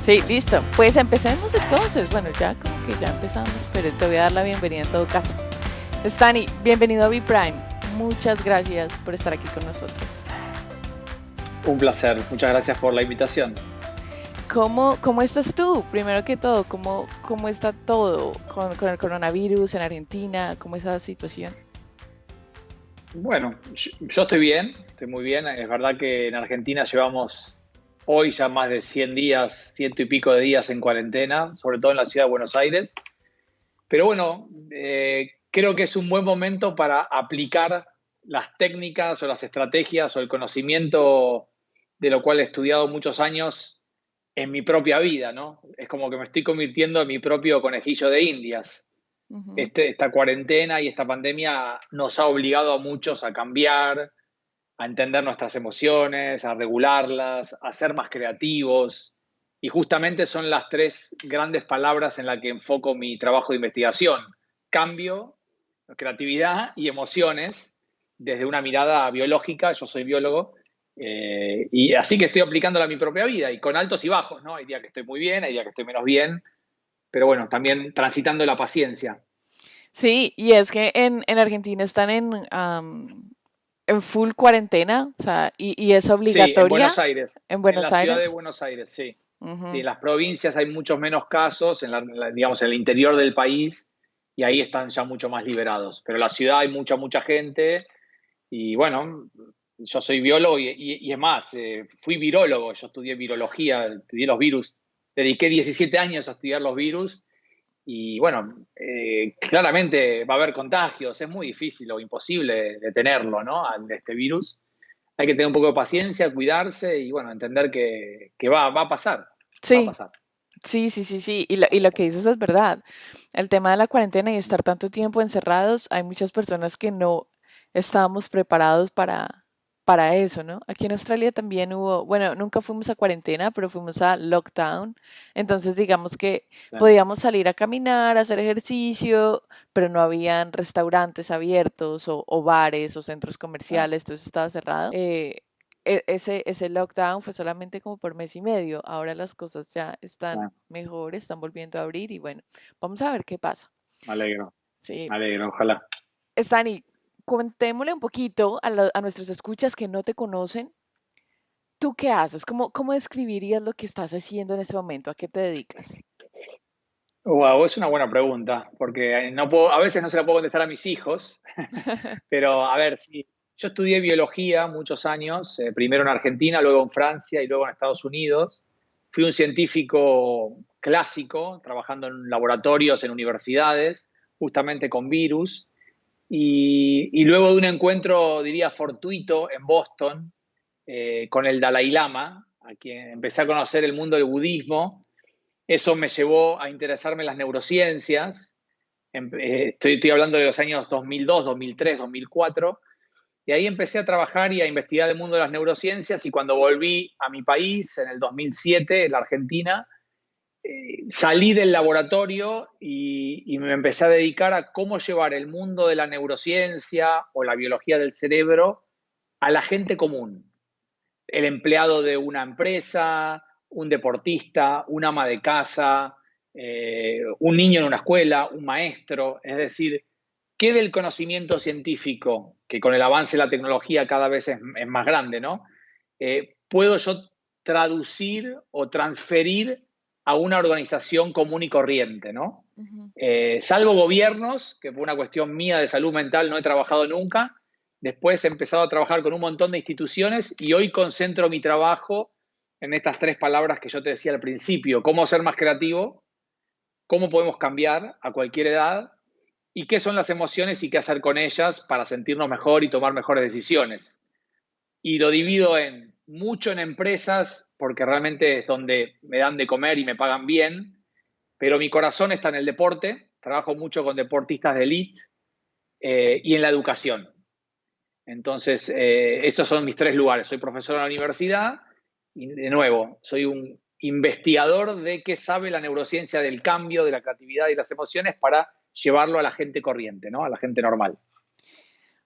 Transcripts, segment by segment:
Sí, listo. Pues empecemos entonces. Bueno, ya como que ya empezamos, pero te voy a dar la bienvenida en todo caso. Stani, bienvenido a B-Prime. Muchas gracias por estar aquí con nosotros. Un placer, muchas gracias por la invitación. ¿Cómo estás tú? Primero que todo, ¿cómo está todo con el coronavirus en Argentina? ¿Cómo es esa situación? Bueno, yo estoy bien, estoy muy bien. Es verdad que en Argentina llevamos hoy ya más de 100 días, ciento y pico de días en cuarentena, sobre todo en la ciudad de Buenos Aires. Pero bueno, creo que es un buen momento para aplicar las técnicas o las estrategias o el conocimiento de lo cual he estudiado muchos años en mi propia vida, ¿no? Es como que me estoy convirtiendo en mi propio conejillo de Indias. Ujú. Esta cuarentena y esta pandemia nos ha obligado a muchos a cambiar, a entender nuestras emociones, a regularlas, a ser más creativos. Y justamente son las tres grandes palabras en las que enfoco mi trabajo de investigación. Cambio, creatividad y emociones desde una mirada biológica. Yo soy biólogo. Y así que estoy aplicándola a mi propia vida y con altos y bajos, ¿no? Hay días que estoy muy bien, hay días que estoy menos bien, pero bueno, también transitando la paciencia. Sí, y es que en Argentina están en full cuarentena, o sea, y es Sí, en obligatoria Buenos Aires, en en Buenos la ciudad de Aires. Buenos Aires, sí. Sí, Ujú. en las provincias hay muchos menos casos, digamos, en el interior del país, y ahí están ya mucho más liberados. Pero en la ciudad hay mucha gente, y bueno, yo soy biólogo y es más, fui virólogo, yo estudié virología, estudié los virus, dediqué 17 años a estudiar los virus, y bueno, claramente va a haber contagios, es muy difícil o imposible detenerlo, ¿no? Al este virus. Hay que tener un poco de paciencia, cuidarse y bueno, entender que va a pasar, va a Sí, pasar. sí. Y lo que dices es verdad. El tema de la cuarentena y estar tanto tiempo encerrados, hay muchas personas que no estábamos preparados para eso, ¿no? Aquí en Australia también hubo, bueno, nunca fuimos a cuarentena, pero fuimos a lockdown. Entonces, digamos que Sí, podíamos salir a caminar, a hacer ejercicio, pero no habían restaurantes abiertos o bares o centros sí, comerciales, todo eso estaba cerrado. Ese lockdown fue solamente como por mes y medio. Ahora las cosas ya sí. están mejor, están volviendo a abrir y bueno, vamos a ver qué pasa. Sí, Me alegro, ojalá. Stani, contémosle un poquito a nuestros escuchas que no te conocen. ¿Tú qué haces? ¿Cómo describirías lo que estás haciendo en este momento? ¿A qué te dedicas? Wow, es una buena pregunta, porque no puedo, a veces no se la puedo contestar a mis hijos, pero a ver, sí, yo estudié biología muchos años, primero en Argentina, luego en Francia y luego en Estados Unidos. Fui un científico clásico, trabajando en laboratorios, en universidades, justamente con virus. Y luego de un encuentro, diría, fortuito en Boston, con el Dalai Lama, a quien empecé a conocer el mundo del budismo, eso me llevó a interesarme en las neurociencias. Estoy hablando de los años 2002, 2003, 2004. Y ahí empecé a trabajar y a investigar el mundo de las neurociencias y cuando volví a mi país en el 2007, en la Argentina, salí del laboratorio y me empecé a dedicar a cómo llevar el mundo de la neurociencia o la biología del cerebro a la gente común. El empleado de una empresa, un deportista, un ama de casa, un niño en una escuela, un maestro. Es decir, ¿qué del conocimiento científico, que con el avance de la tecnología cada vez es más grande, ¿no? Puedo yo traducir o transferir a una organización común y corriente, ¿no? Ujú. Salvo gobiernos, que por una cuestión mía de salud mental no he trabajado nunca. Después he empezado a trabajar con un montón de instituciones y hoy concentro mi trabajo en estas tres palabras que yo te decía al principio: cómo ser más creativo, cómo podemos cambiar a cualquier edad y qué son las emociones y qué hacer con ellas para sentirnos mejor y tomar mejores decisiones. Y lo divido en mucho en empresas porque realmente es donde me dan de comer y me pagan bien, pero mi corazón está en el deporte, trabajo mucho con deportistas de elite y en la educación. Entonces, esos son mis tres lugares. Soy profesor en la universidad y, de nuevo, soy un investigador de qué sabe la neurociencia del cambio, de la creatividad y las emociones para llevarlo a la gente corriente, ¿no? A la gente normal.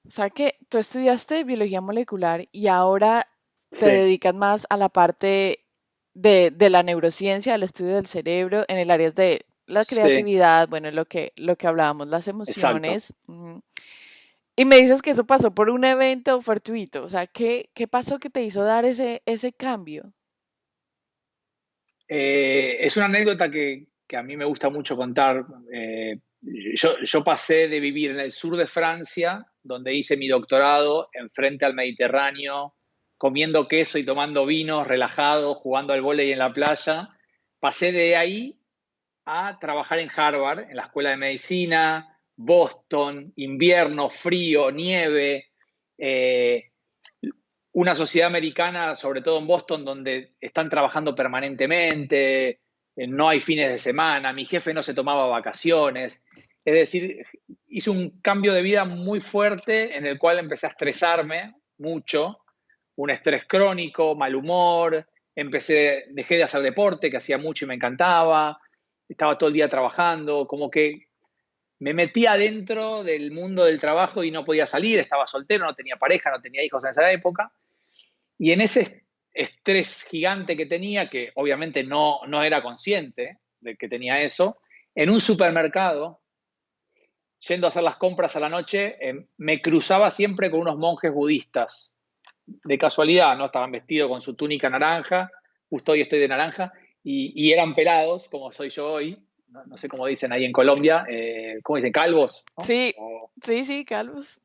O sea que tú estudiaste biología molecular y ahora te Sí, dedicas más a la parte de la neurociencia, del estudio del cerebro, en el área de la Sí, creatividad, bueno, lo que hablábamos, las exacto. emociones. Y me dices que eso pasó por un evento fortuito. O sea, ¿qué pasó que te hizo dar ese cambio? Es una anécdota que a mí me gusta mucho contar. Yo pasé de vivir en el sur de Francia, donde hice mi doctorado, enfrente al Mediterráneo, comiendo queso y tomando vino, relajado, jugando al vóley en la playa. Pasé de ahí a trabajar en Harvard, en la Escuela de Medicina, Boston, invierno, frío, nieve, eh, una sociedad americana, sobre todo en Boston, donde están trabajando permanentemente, no hay fines de semana, mi jefe no se tomaba vacaciones. Es decir, hice un cambio de vida muy fuerte en el cual empecé a estresarme mucho, un estrés crónico, mal humor, dejé de hacer deporte, que hacía mucho y me encantaba, estaba todo el día trabajando, como que me metí adentro del mundo del trabajo y no podía salir, estaba soltero, no tenía pareja, no tenía hijos en esa época, y en ese estrés gigante que tenía, que obviamente no era consciente de que tenía eso, en un supermercado, yendo a hacer las compras a la noche, me cruzaba siempre con unos monjes budistas. De casualidad, ¿no? Estaban vestidos con su túnica naranja, justo hoy estoy de naranja, y eran pelados, como soy yo hoy, no sé cómo dicen ahí en Colombia, ¿cómo dicen? Calvos, ¿no? Sí, sí, sí, Carlos.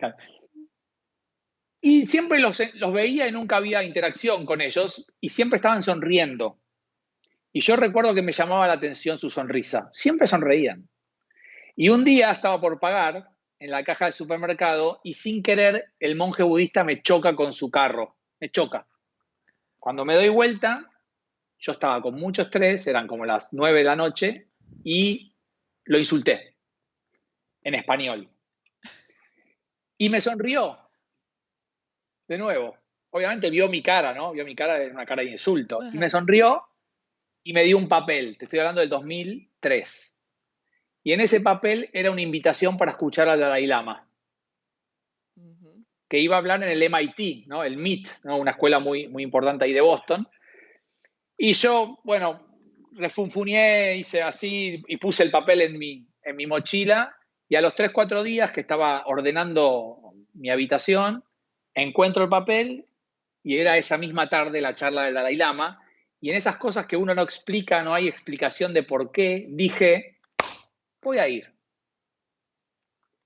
Y siempre los veía y nunca había interacción con ellos, y siempre estaban sonriendo. Y yo recuerdo que me llamaba la atención su sonrisa. Siempre sonreían. Y un día estaba por pagar en la caja del supermercado y sin querer el monje budista me choca con su carro. Me choca. Cuando me doy vuelta, yo estaba con mucho estrés, eran como las 9 de la noche, y lo insulté en español. Y me sonrió de nuevo. Obviamente vio mi cara, ¿no? Vio mi cara, era una cara de insulto. Y me Ajá. sonrió y me dio un papel. Te estoy hablando del 2003. Y en ese papel era una invitación para escuchar al Dalai Lama, Ujú. que iba a hablar en el MIT, ¿no? El MIT, ¿no? Una escuela muy, muy importante ahí de Boston. Y yo, bueno, refunfuñé, hice así y puse el papel en mi mochila. Y a los 3 4 días que estaba ordenando mi habitación, encuentro el papel y era esa misma tarde la charla del Dalai Lama. Y en esas cosas que uno no explica, no hay explicación de por qué, dije, voy a ir,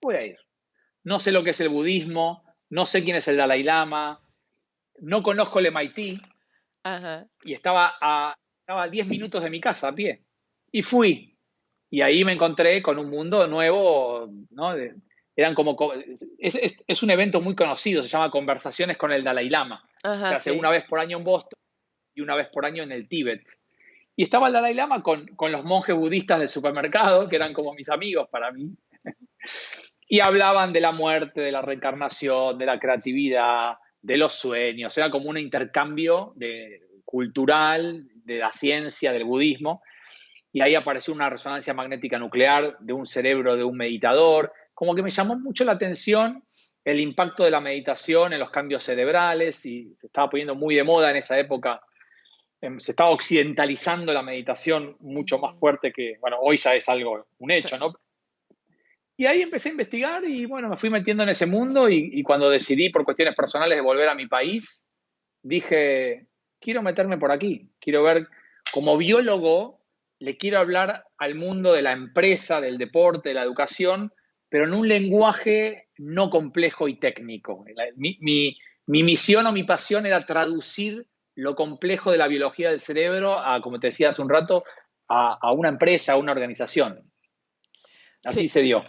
voy a ir. No sé lo que es el budismo, no sé quién es el Dalai Lama, no conozco el MIT Ajá. y estaba a 10 minutos de mi casa a pie. Y fui. Y ahí me encontré con un mundo nuevo, ¿no? Eran como, es un evento muy conocido, se llama Conversaciones con el Dalai Lama. Se Ajá, hace una sí. vez por año en Boston y una vez por año en el Tíbet. Y estaba el Dalai Lama con los monjes budistas del supermercado, que eran como mis amigos para mí, y hablaban de la muerte, de la reencarnación, de la creatividad, de los sueños. Era como un intercambio cultural, de la ciencia, del budismo. Y ahí apareció una resonancia magnética nuclear de un cerebro de un meditador. Como que me llamó mucho la atención el impacto de la meditación en los cambios cerebrales y se estaba poniendo muy de moda en esa época. Se estaba occidentalizando la meditación mucho más Ujú. fuerte que, bueno, hoy ya es algo, un Sí. hecho, ¿no? Y ahí empecé a investigar y bueno, me fui metiendo en ese mundo y cuando decidí por cuestiones personales de volver a mi país, dije, quiero meterme por aquí, quiero ver, como biólogo, le quiero hablar al mundo de la empresa, del deporte, de la educación, pero en un lenguaje no complejo y técnico. Mi misión o mi pasión era traducir lo complejo de la biología del cerebro a, como te decía hace un rato, a una empresa, a una organización. Sí, Así se dio.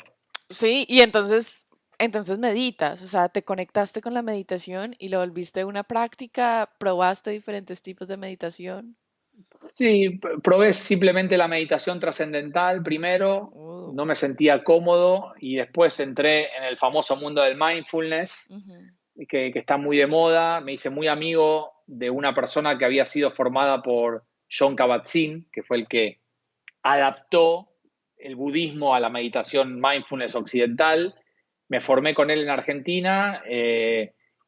sí, y entonces meditas, o sea, te conectaste con la meditación y lo volviste una práctica, probaste diferentes tipos de meditación. Sí, probé simplemente la meditación trascendental primero, Oh, no me sentía cómodo y después entré en el famoso mundo del mindfulness, ujú, que está muy de moda. Me hice muy amigo de una persona que había sido formada por John Kabat-Zinn, que fue el que adaptó el budismo a la meditación mindfulness occidental. Me formé con él en Argentina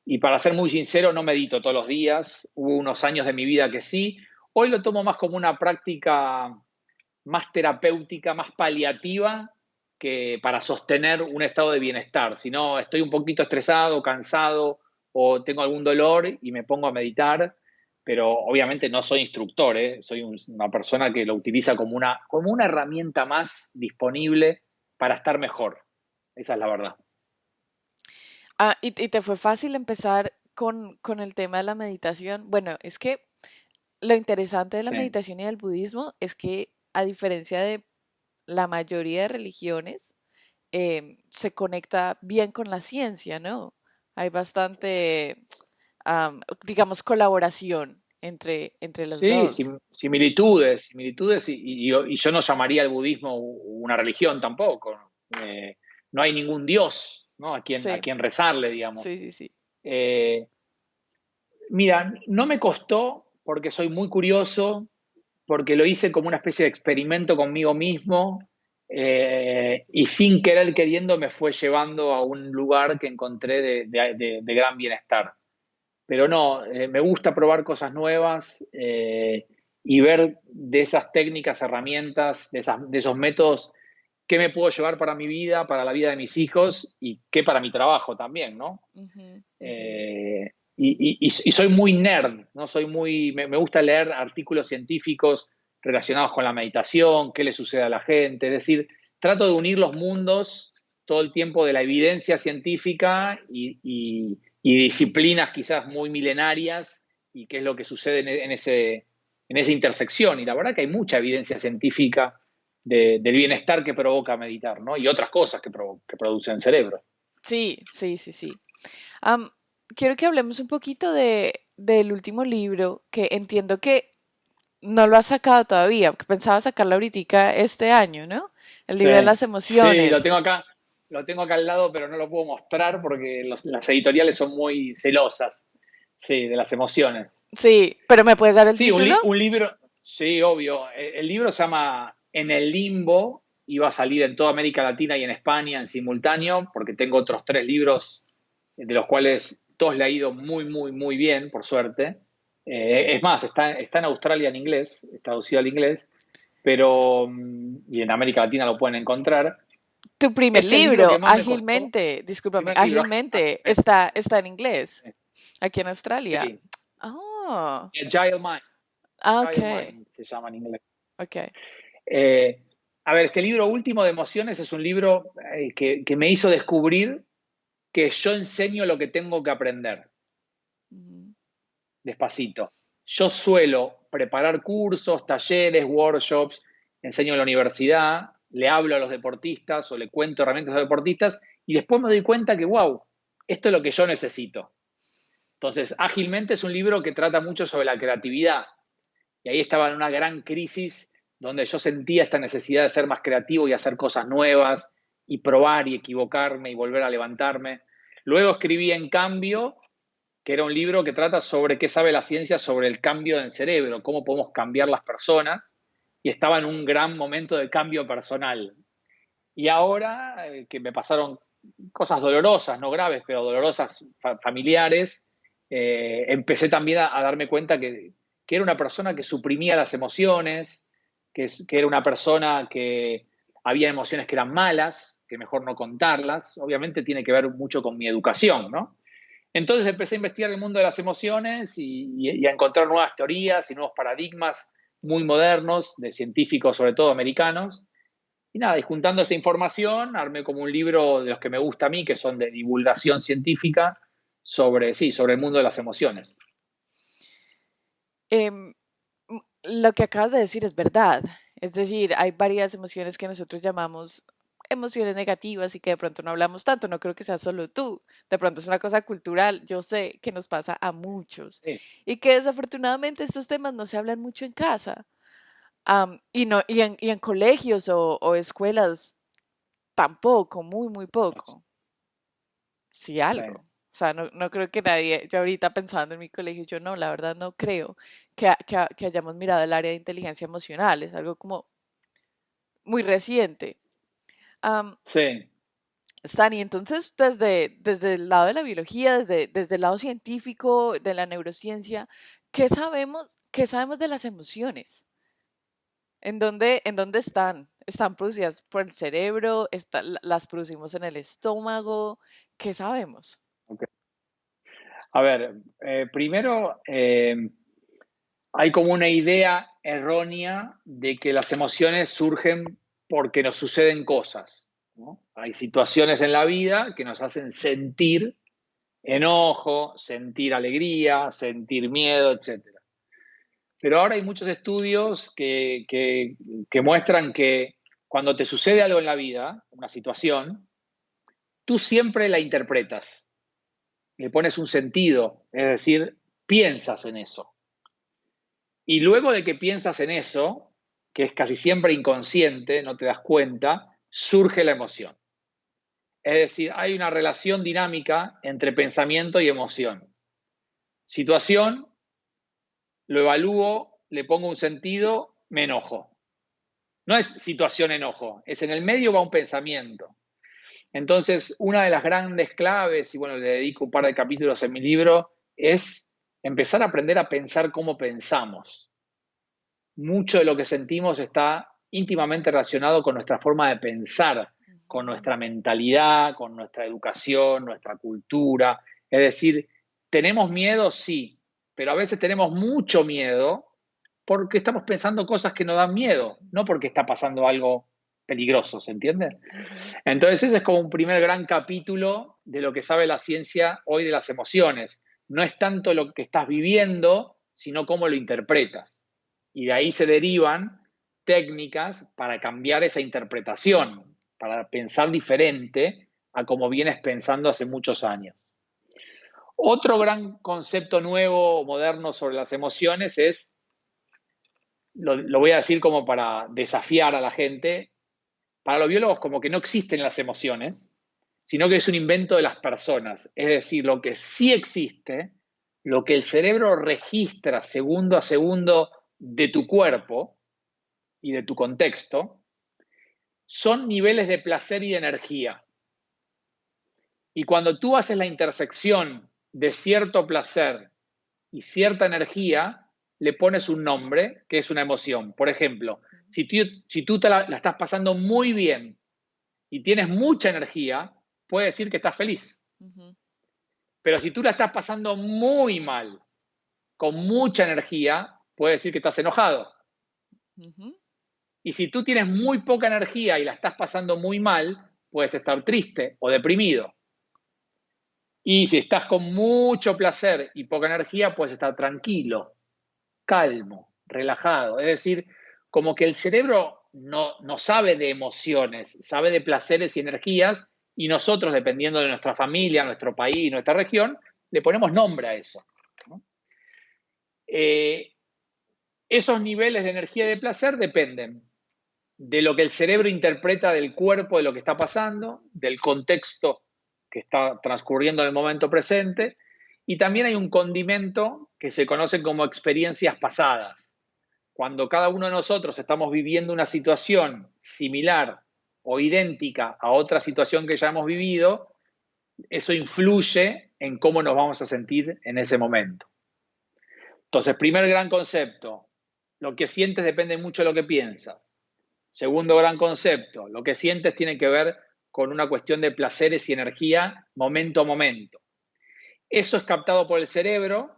y para ser muy sincero no medito todos los días. Hubo unos años de mi vida que sí, Hoy lo tomo más como una práctica más terapéutica, más paliativa que para sostener un estado de bienestar. Si no, estoy un poquito estresado, cansado o tengo algún dolor y me pongo a meditar, pero obviamente no soy instructor, ¿eh? Soy una persona que lo utiliza como una herramienta más disponible para estar mejor. Esa es la verdad. Y te fue fácil empezar con el tema de la meditación. Bueno, es que lo interesante de la Sí. meditación y del budismo es que, a diferencia de la mayoría de religiones, se conecta bien con la ciencia, ¿no? Hay bastante, digamos, colaboración entre los Sí, dos. similitudes y yo no llamaría al budismo una religión tampoco. Eh, no hay ningún dios, ¿no? A Sí, quien rezarle, digamos. sí, sí, sí. Eh, Mira, no me costó porque soy muy curioso, porque lo hice como una especie de experimento conmigo mismo y sin querer queriendo me fue llevando a un lugar que encontré de gran bienestar. Pero no, me gusta probar cosas nuevas y ver de esas técnicas, herramientas, de esos métodos, qué me puedo llevar para mi vida, para la vida de mis hijos y qué para mi trabajo también, ¿no? Ujú, ujú. Y soy muy nerd, ¿no? Me gusta leer artículos científicos relacionados con la meditación, qué le sucede a la gente, es decir, trato de unir los mundos todo el tiempo de la evidencia científica y disciplinas quizás muy milenarias y qué es lo que sucede en esa intersección. Y la verdad que hay mucha evidencia científica del bienestar que provoca meditar, ¿no? Y otras cosas que produce el cerebro. Sí, sí, sí, sí. Am, Quiero que hablemos un poquito del último libro, que entiendo que no lo has sacado todavía, porque pensaba sacarlo ahorita este año, ¿no? El Sí, libro de las sí, emociones. lo tengo acá al lado, pero no lo puedo mostrar porque las editoriales son muy celosas, sí, de las emociones. Sí, pero ¿me puedes dar el Sí, título? un libro, sí, obvio. El libro se llama En el Limbo y va a salir en toda América Latina y en España en simultáneo, porque tengo otros tres libros de los cuales dos le ha ido muy, muy, muy bien, por suerte. Es más, está en Australia en inglés, traducido al inglés, pero, y en América Latina lo pueden encontrar. Tu primer Es el libro libro, que más me costó. ágilmente, discúlpame, Primer libro. ágilmente, está en inglés, aquí en Australia. Sí. Oh, Agile Mind. ok, Agile Mind se llama en inglés. ok. Eh, a ver, este libro último de emociones es un libro que me hizo descubrir que yo enseño lo que tengo que aprender, Ujú. despacito. Yo suelo preparar cursos, talleres, workshops, enseño en la universidad, le hablo a los deportistas o le cuento herramientas a los deportistas y después me doy cuenta que, wow, esto es lo que yo necesito. Entonces, Ágilmente es un libro que trata mucho sobre la creatividad. Y ahí estaba en una gran crisis donde yo sentía esta necesidad de ser más creativo y hacer cosas nuevas y probar y equivocarme y volver a levantarme. Luego escribí En Cambio, que era un libro que trata sobre qué sabe la ciencia sobre el cambio del cerebro, cómo podemos cambiar las personas. Y estaba en un gran momento de cambio personal. Y ahora que me pasaron cosas dolorosas, no graves, pero dolorosas familiares, empecé también a darme cuenta que era una persona que suprimía las emociones, que era una persona que había emociones que eran malas, que mejor no contarlas. Obviamente tiene que ver mucho con mi educación, ¿no? Entonces empecé a investigar el mundo de las emociones y a encontrar nuevas teorías y nuevos paradigmas muy modernos de científicos, sobre todo americanos, y nada, y juntando esa información, armé como un libro de los que me gusta a mí, que son de divulgación científica, sobre, sí, sobre el mundo de las emociones. Em, lo que acabas de decir es verdad. Es decir, hay varias emociones que nosotros llamamos emociones negativas y que de pronto no hablamos tanto. No creo que sea solo tú. De pronto es una cosa cultural. Yo sé que nos pasa a muchos. Sí, Y que desafortunadamente estos temas no se hablan mucho en casa. Y, no, y en colegios o escuelas tampoco, muy, muy poco. Sí, sí, algo. O sea, no creo que nadie, yo ahorita pensando en mi colegio, yo no, la verdad no creo que hayamos mirado el área de inteligencia emocional. Es algo como muy reciente. Am, sí. Stani, entonces, desde el lado de la biología, desde el lado científico, de la neurociencia, ¿qué sabemos? ¿qué sabemos de las emociones? ¿En dónde están? ¿Están producidas por el cerebro? ¿Las producimos en el estómago? ¿Qué sabemos? Ok. A ver, primero, hay como una idea errónea de que las emociones surgen porque nos suceden cosas, ¿no? Hay situaciones en la vida que nos hacen sentir enojo, sentir alegría, sentir miedo, etcétera. Pero ahora hay muchos estudios que muestran que cuando te sucede algo en la vida, una situación, tú siempre la interpretas, le pones un sentido, es decir, piensas en eso. Y luego de que piensas en eso, que es casi siempre inconsciente, no te das cuenta, surge la emoción. Es decir, hay una relación dinámica entre pensamiento y emoción. Situación, lo evalúo, le pongo un sentido, me enojo. No es situación enojo, es en el medio va un pensamiento. Entonces, una de las grandes claves, y bueno, le dedico un par de capítulos en mi libro, es empezar a aprender a pensar como pensamos. Mucho de lo que sentimos está íntimamente relacionado con nuestra forma de pensar, con Ujú, nuestra mentalidad, con nuestra educación, nuestra cultura. Es decir, ¿tenemos miedo? Sí, pero a veces tenemos mucho miedo porque estamos pensando cosas que nos dan miedo, no porque está pasando algo peligroso, ¿se entiende? ujú, Entonces ese es como un primer gran capítulo de lo que sabe la ciencia hoy de las emociones. No es tanto lo que estás viviendo, sino cómo lo interpretas. Y de ahí se derivan técnicas para cambiar esa interpretación, para pensar diferente a como vienes pensando hace muchos años. Otro gran concepto nuevo, moderno sobre las emociones es, lo voy a decir como para desafiar a la gente, para los biólogos como que no existen las emociones, sino que es un invento de las personas. Es decir, lo que sí existe, lo que el cerebro registra segundo a segundo de tu cuerpo y de tu contexto, son niveles de placer y de energía. Y cuando tú haces la intersección de cierto placer y cierta energía, le pones un nombre que es una emoción. Por ejemplo, si tú la estás pasando muy bien y tienes mucha energía, puede decir que estás feliz. ujú, Pero si tú la estás pasando muy mal, con mucha energía, puede decir que estás enojado. ujú, Y si tú tienes muy poca energía y la estás pasando muy mal, puedes estar triste o deprimido. Y si estás con mucho placer y poca energía, puedes estar tranquilo, calmo, relajado. Es decir, como que el cerebro no sabe de emociones, sabe de placeres y energías, y nosotros, dependiendo de nuestra familia, nuestro país, nuestra región, le ponemos nombre a eso, ¿no? Eh, Esos niveles de energía y de placer dependen de lo que el cerebro interpreta del cuerpo, de lo que está pasando, del contexto que está transcurriendo en el momento presente, y también hay un condimento que se conoce como experiencias pasadas. Cuando cada uno de nosotros estamos viviendo una situación similar o idéntica a otra situación que ya hemos vivido, eso influye en cómo nos vamos a sentir en ese momento. Entonces, primer gran concepto, lo que sientes depende mucho de lo que piensas. Segundo gran concepto, lo que sientes tiene que ver con una cuestión de placeres y energía momento a momento. Eso es captado por el cerebro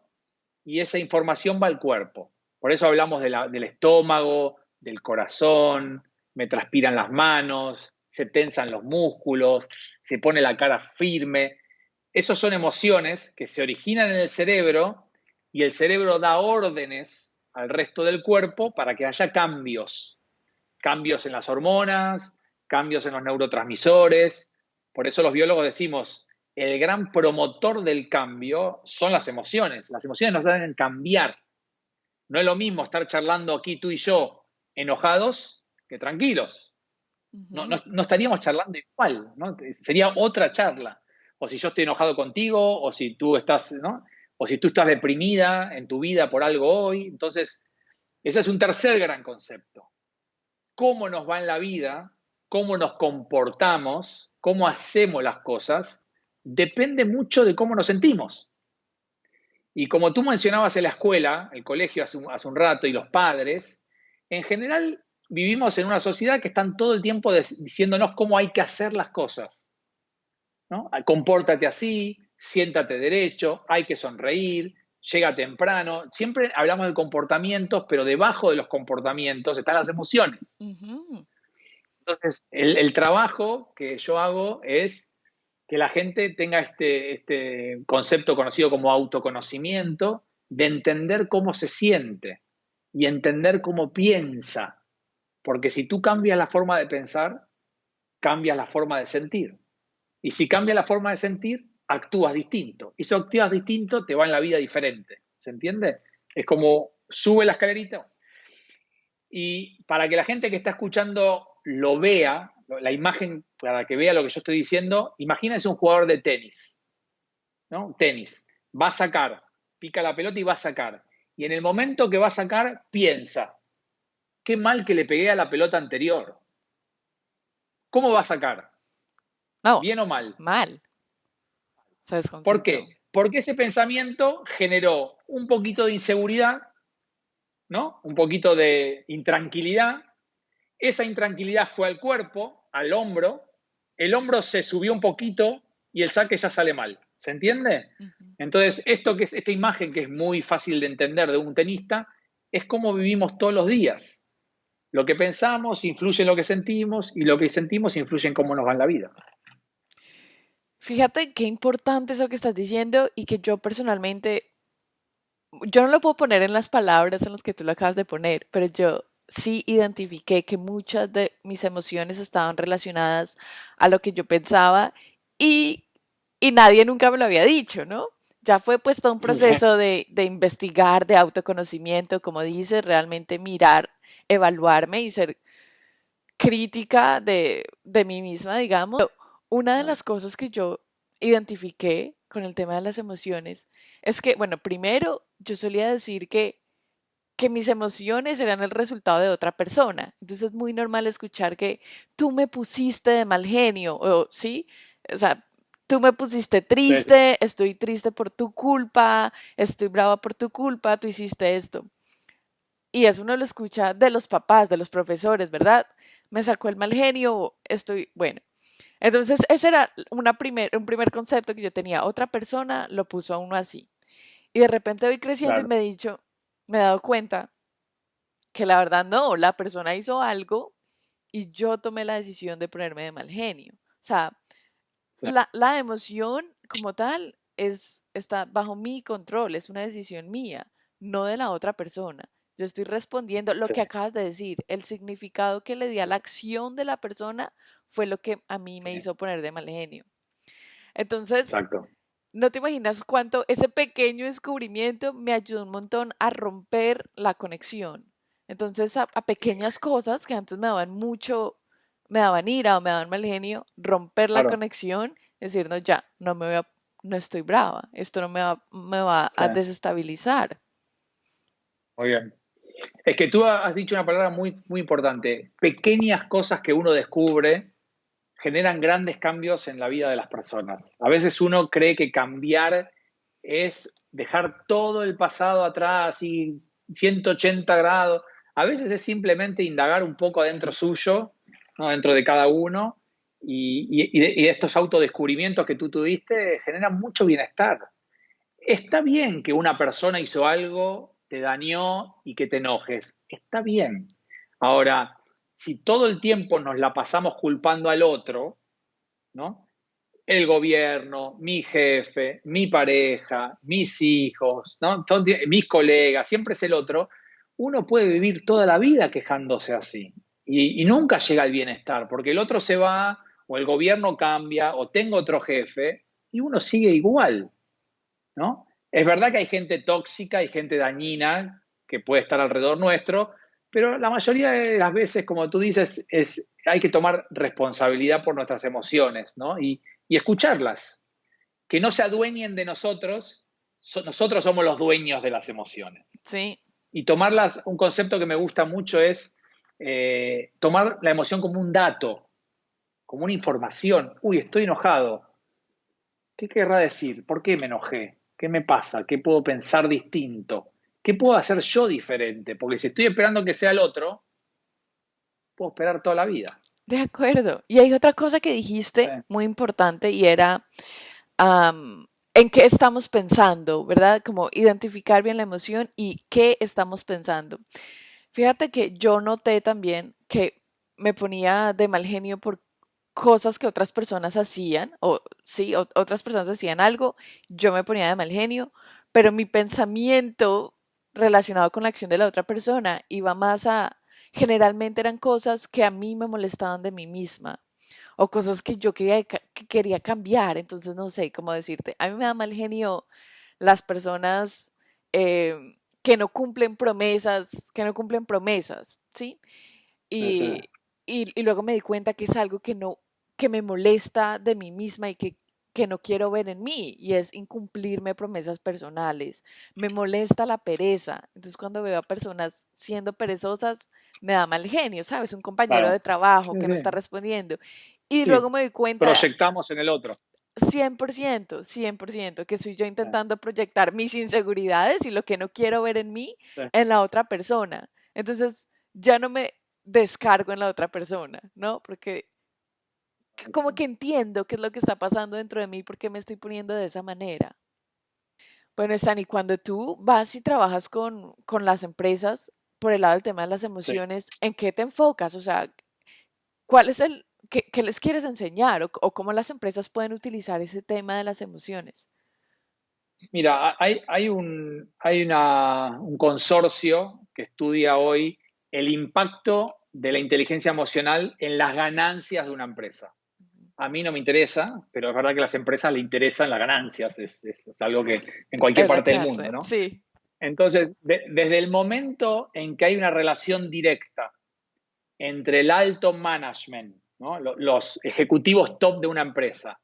y esa información va al cuerpo. Por eso hablamos del estómago, del corazón, me transpiran las manos, se tensan los músculos, se pone la cara firme. Esas son emociones que se originan en el cerebro y el cerebro da órdenes al resto del cuerpo para que haya cambios. Cambios en las hormonas, cambios en los neurotransmisores. Por eso los biólogos decimos, el gran promotor del cambio son las emociones. Las emociones nos deben cambiar. No es lo mismo estar charlando aquí tú y yo enojados que tranquilos. ujú, No estaríamos charlando igual, ¿no? Sería otra charla. O si yo estoy enojado contigo, o si tú estás, ¿no? O si tú estás deprimida en tu vida por algo hoy. Entonces, ese es un tercer gran concepto. Cómo nos va en la vida, cómo nos comportamos, cómo hacemos las cosas, depende mucho de cómo nos sentimos. Y como tú mencionabas en la escuela, el colegio hace un rato y los padres, en general vivimos en una sociedad que están todo el tiempo diciéndonos cómo hay que hacer las cosas, ¿no? Compórtate así, siéntate derecho, hay que sonreír, llega temprano. Siempre hablamos de comportamientos, pero debajo de los comportamientos están las emociones. Ujú. Entonces, el trabajo que yo hago es que la gente tenga este concepto conocido como autoconocimiento, de entender cómo se siente y entender cómo piensa. Porque si tú cambias la forma de pensar, cambias la forma de sentir. Y si cambias la forma de sentir, actúas distinto. Y si actúas distinto, te va en la vida diferente. ¿Se entiende? Es como sube la escalerita. Y para que la gente que está escuchando lo vea, la imagen, para que vea lo que yo estoy diciendo, imagínense un jugador de tenis, ¿no? Tenis. Va a sacar, pica la pelota y va a sacar. Y en el momento que va a sacar, piensa, qué mal que le pegué a la pelota anterior. ¿Cómo va a sacar? No, ¿Bien o mal? mal. Se ¿Por desconcentró. qué? Porque ese pensamiento generó un poquito de inseguridad, ¿no? Un poquito de intranquilidad. Esa intranquilidad fue al cuerpo, al hombro. El hombro se subió un poquito y el saque ya sale mal. ¿Se entiende? Ujú. Entonces, esta imagen que es muy fácil de entender de un tenista, es como vivimos todos los días. Lo que pensamos influye en lo que sentimos y lo que sentimos influye en cómo nos va en la vida. Fíjate qué importante eso que estás diciendo y que yo personalmente, yo no lo puedo poner en las palabras en las que tú lo acabas de poner, pero yo sí identifiqué que muchas de mis emociones estaban relacionadas a lo que yo pensaba y, y nadie nunca me lo había dicho, ¿no? Ya fue pues todo un proceso de investigar, de autoconocimiento, como dices, realmente mirar, evaluarme y ser crítica de mí misma, digamos. Una de las cosas que yo identifiqué con el tema de las emociones es que, bueno, primero yo solía decir que mis emociones eran el resultado de otra persona. Entonces es muy normal escuchar que tú me pusiste de mal genio, o sí, o sea, tú me pusiste Sí, triste, estoy triste por tu culpa, estoy brava por tu culpa, tú hiciste esto. Y eso uno lo escucha de los papás, de los profesores, ¿verdad? Me sacó el mal genio, estoy, bueno. Entonces, ese era un primer concepto que yo tenía. Otra persona lo puso a uno así. Y de repente voy creciendo y claro. me he dado cuenta que la verdad no, la persona hizo algo y yo tomé la decisión de ponerme de mal genio. O sea, Sí, la emoción como tal está bajo mi control, es una decisión mía, no de la otra persona. Yo estoy respondiendo lo sí, que acabas de decir, el significado que le di a la acción de la persona fue lo que a mí me sí, hizo poner de mal genio. Entonces, exacto. no te imaginas cuánto ese pequeño descubrimiento me ayudó un montón a romper la conexión. Entonces, a pequeñas cosas que antes me daban mucho, me daban ira o me daban mal genio, romper la Claro, conexión, decir, no, ya, no estoy brava, esto no me va sí, a desestabilizar. muy bien. Es que tú has dicho una palabra muy, muy importante. Pequeñas cosas que uno descubre generan grandes cambios en la vida de las personas. A veces uno cree que cambiar es dejar todo el pasado atrás y 180 grados. A veces es simplemente indagar un poco adentro suyo, ¿no? Dentro de cada uno, y estos autodescubrimientos que tú tuviste generan mucho bienestar. Está bien que una persona hizo algo, te dañó y que te enojes. Está bien. Ahora, si todo el tiempo nos la pasamos culpando al otro, ¿no? El gobierno, mi jefe, mi pareja, mis hijos, ¿no? Mis colegas, siempre es el otro, uno puede vivir toda la vida quejándose así y nunca llega al bienestar, porque el otro se va o el gobierno cambia o tengo otro jefe y uno sigue igual, ¿no? Es verdad que hay gente tóxica y gente dañina que puede estar alrededor nuestro, pero la mayoría de las veces, como tú dices, hay que tomar responsabilidad por nuestras emociones, ¿no? Y escucharlas, que no se adueñen de nosotros, nosotros somos los dueños de las emociones. Sí, Y tomarlas, un concepto que me gusta mucho es tomar la emoción como un dato, como una información. Uy, estoy enojado. ¿Qué querrá decir? ¿Por qué me enojé? ¿Qué me pasa? ¿Qué puedo pensar distinto? ¿Qué puedo hacer yo diferente? Porque si estoy esperando que sea el otro, puedo esperar toda la vida. De acuerdo. Y hay otra cosa que Sí, dijiste muy importante y era en qué estamos pensando, ¿verdad? Como identificar bien la emoción y qué estamos pensando. Fíjate que yo noté también que me ponía de mal genio por cosas que otras personas hacían, o sí, otras personas hacían algo, yo me ponía de mal genio, pero mi pensamiento relacionado con la acción de la otra persona iba más a, generalmente eran cosas que a mí me molestaban de mí misma o cosas que yo quería, que quería cambiar. Entonces, no sé cómo decirte. A mí me da mal genio las personas que no cumplen promesas, ¿sí? sí, sí. Y, y luego me di cuenta que es algo que no, que me molesta de mí misma y que no quiero ver en mí, y es incumplirme promesas personales. Me molesta la pereza. Entonces, cuando veo a personas siendo perezosas, me da mal genio, ¿sabes? Un compañero de Claro. trabajo Sí, que no está sí. respondiendo. Y luego Sí. me doy cuenta Proyectamos en el otro. 100% que soy yo intentando proyectar mis inseguridades y lo que no quiero ver en mí Sí, en la otra persona. Entonces ya no me descargo en la otra persona, ¿no? Porque como buenísimo. que entiendo qué es lo que está pasando dentro de mí, porque me estoy poniendo de esa manera. Bueno, Stan, y cuando tú vas y trabajas con las empresas por el lado del tema de las Sí. emociones, ¿en qué te enfocas? O sea, ¿cuál es qué les quieres enseñar o cómo las empresas pueden utilizar ese tema de las emociones? Mira, hay un consorcio que estudia hoy el impacto de la inteligencia emocional en las ganancias de una empresa. A mí no me interesa, pero es verdad que a las empresas le interesan las ganancias, es algo que en cualquier Es la parte que del mundo, hace, ¿no? sí. Entonces, desde el momento en que hay una relación directa entre el alto management, ¿no? Los ejecutivos top de una empresa,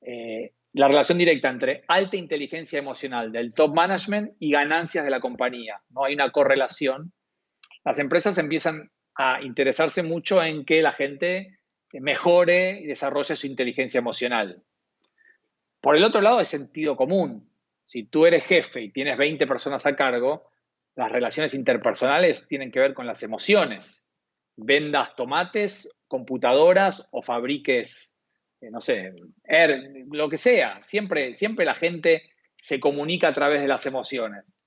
la relación directa entre alta inteligencia emocional del top management y ganancias de la compañía, ¿no? Hay una correlación. Las empresas empiezan a interesarse mucho en que la gente mejore y desarrolle su inteligencia emocional. Por el otro lado, es sentido común. Si tú eres jefe y tienes 20 personas a cargo, las relaciones interpersonales tienen que ver con las emociones. Vendas tomates, computadoras o fabriques, no sé, lo que sea. Siempre la gente se comunica a través de las emociones.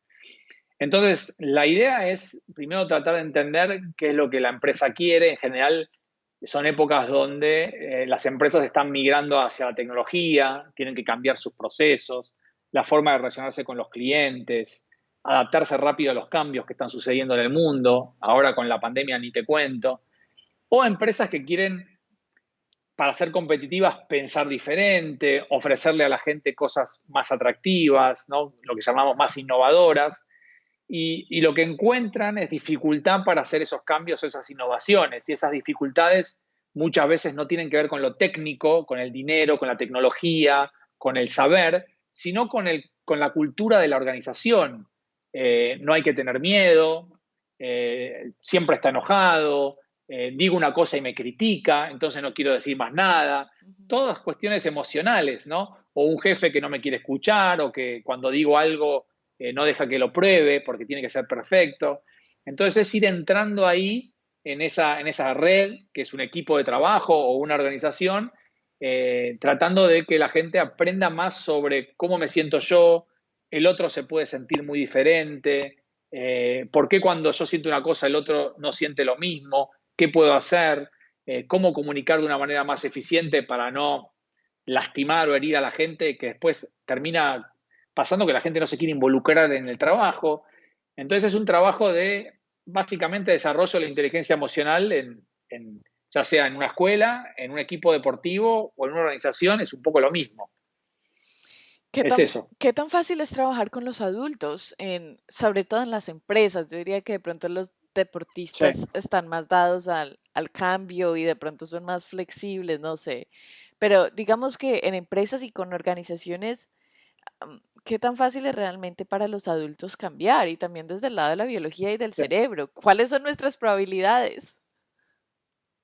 Entonces, la idea es primero tratar de entender qué es lo que la empresa quiere. En general, son épocas donde las empresas están migrando hacia la tecnología, tienen que cambiar sus procesos, la forma de relacionarse con los clientes, adaptarse rápido a los cambios que están sucediendo en el mundo. Ahora con la pandemia ni te cuento. O empresas que quieren, para ser competitivas, pensar diferente, ofrecerle a la gente cosas más atractivas, ¿no? Lo que llamamos más innovadoras, y lo que encuentran es dificultad para hacer esos cambios, esas innovaciones. Y esas dificultades muchas veces no tienen que ver con lo técnico, con el dinero, con la tecnología, con el saber, sino con la cultura de la organización. No hay que tener miedo, siempre está enojado, digo una cosa y me critica, entonces no quiero decir más nada. Ujú. Todas cuestiones emocionales, ¿no? O un jefe que no me quiere escuchar, o que cuando digo algo no deja que lo pruebe porque tiene que ser perfecto. Entonces es ir entrando ahí en esa red, que es un equipo de trabajo o una organización, tratando de que la gente aprenda más sobre cómo me siento yo, el otro se puede sentir muy diferente, por qué cuando yo siento una cosa el otro no siente lo mismo, qué puedo hacer, cómo comunicar de una manera más eficiente para no lastimar o herir a la gente, que después termina pasando que la gente no se quiere involucrar en el trabajo. Entonces es un trabajo de básicamente desarrollo de la inteligencia emocional ya sea en una escuela, en un equipo deportivo o en una organización, es un poco lo mismo. Es eso. ¿Qué tan fácil es trabajar con los adultos, sobre todo en las empresas? Yo diría que de pronto los Sí. deportistas están más dados al cambio y de pronto son más flexibles, no sé. Pero digamos que en empresas y con organizaciones, ¿qué tan fácil es realmente para los adultos cambiar? Y también desde el lado de la biología y del Sí. cerebro, ¿cuáles son nuestras probabilidades?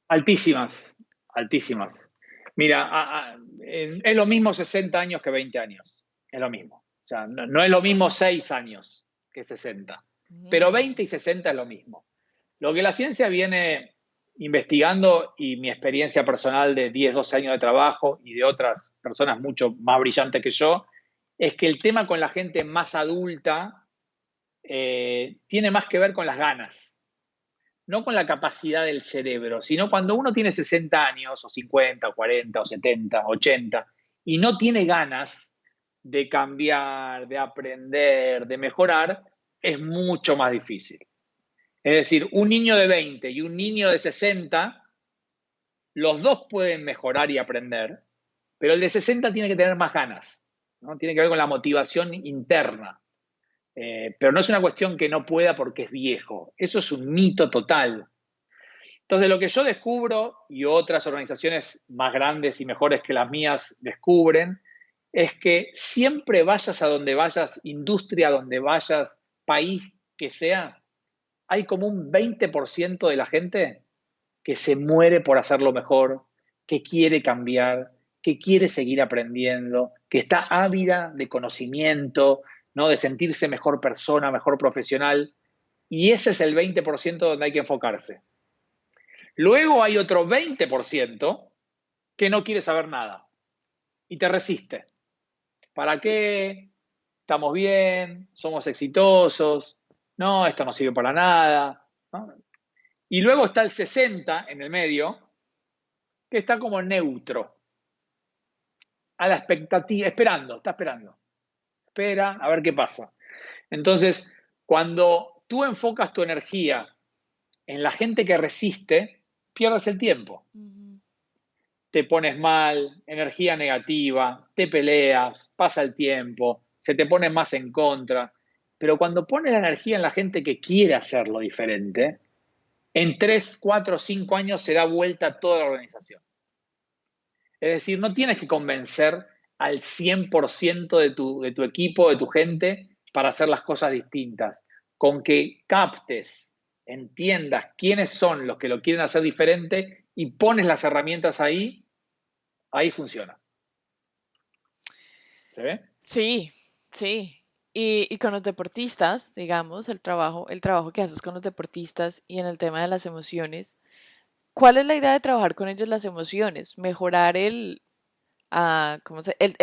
Altísimas, altísimas. Mira, es lo mismo 60 años que 20 años. Es lo mismo. sea, no es lo mismo 6 años que 60. Pero Mm, 20 y 60 es lo mismo. Lo que la ciencia viene investigando y mi experiencia personal de 10, 12 años de trabajo y de otras personas mucho más brillantes que yo, es que el tema con la gente más adulta tiene más que ver con las ganas, no con la capacidad del cerebro, sino cuando uno tiene 60 años, o 50, o 40, o 70, 80, y no tiene ganas de cambiar, de aprender, de mejorar, es mucho más difícil. Es decir, un niño de 20 y un niño de 60, los dos pueden mejorar y aprender, pero el de 60 tiene que tener más ganas, ¿no? Tiene que ver con la motivación interna. Pero no es una cuestión que no pueda porque es viejo. Eso es un mito total. Entonces, lo que yo descubro y otras organizaciones más grandes y mejores que las mías descubren es que siempre vayas a donde vayas, industria donde vayas, país que sea, hay como un 20% de la gente que se muere por hacerlo mejor, que quiere cambiar, que quiere seguir aprendiendo, que está ávida de conocimiento, ¿no? De sentirse mejor persona, mejor profesional. Y ese es el 20% donde hay que enfocarse. Luego hay otro 20% que no quiere saber nada y te resiste. ¿Para qué? Estamos bien, somos exitosos, no, esto no sirve para nada, ¿no? Y luego está el 60 en el medio, que está como neutro, a la expectativa, esperando, está esperando. Espera a ver qué pasa. Entonces, cuando tú enfocas tu energía en la gente que resiste, pierdes el tiempo. ujú. Te pones mal, energía negativa, te peleas, pasa el tiempo, se te pone más en contra. Pero cuando pones la energía en la gente que quiere hacerlo diferente, en 3, 4, 5 años se da vuelta toda la organización. Es decir, no tienes que convencer al 100% de tu equipo, de tu gente, para hacer las cosas distintas. Con que captes, entiendas quiénes son los que lo quieren hacer diferente y pones las herramientas ahí, ahí funciona. ¿Se ve? Sí, sí. Y con los deportistas, digamos, el trabajo que haces con los deportistas y en el tema de las emociones, ¿cuál es la idea de trabajar con ellos las emociones? Mejorar el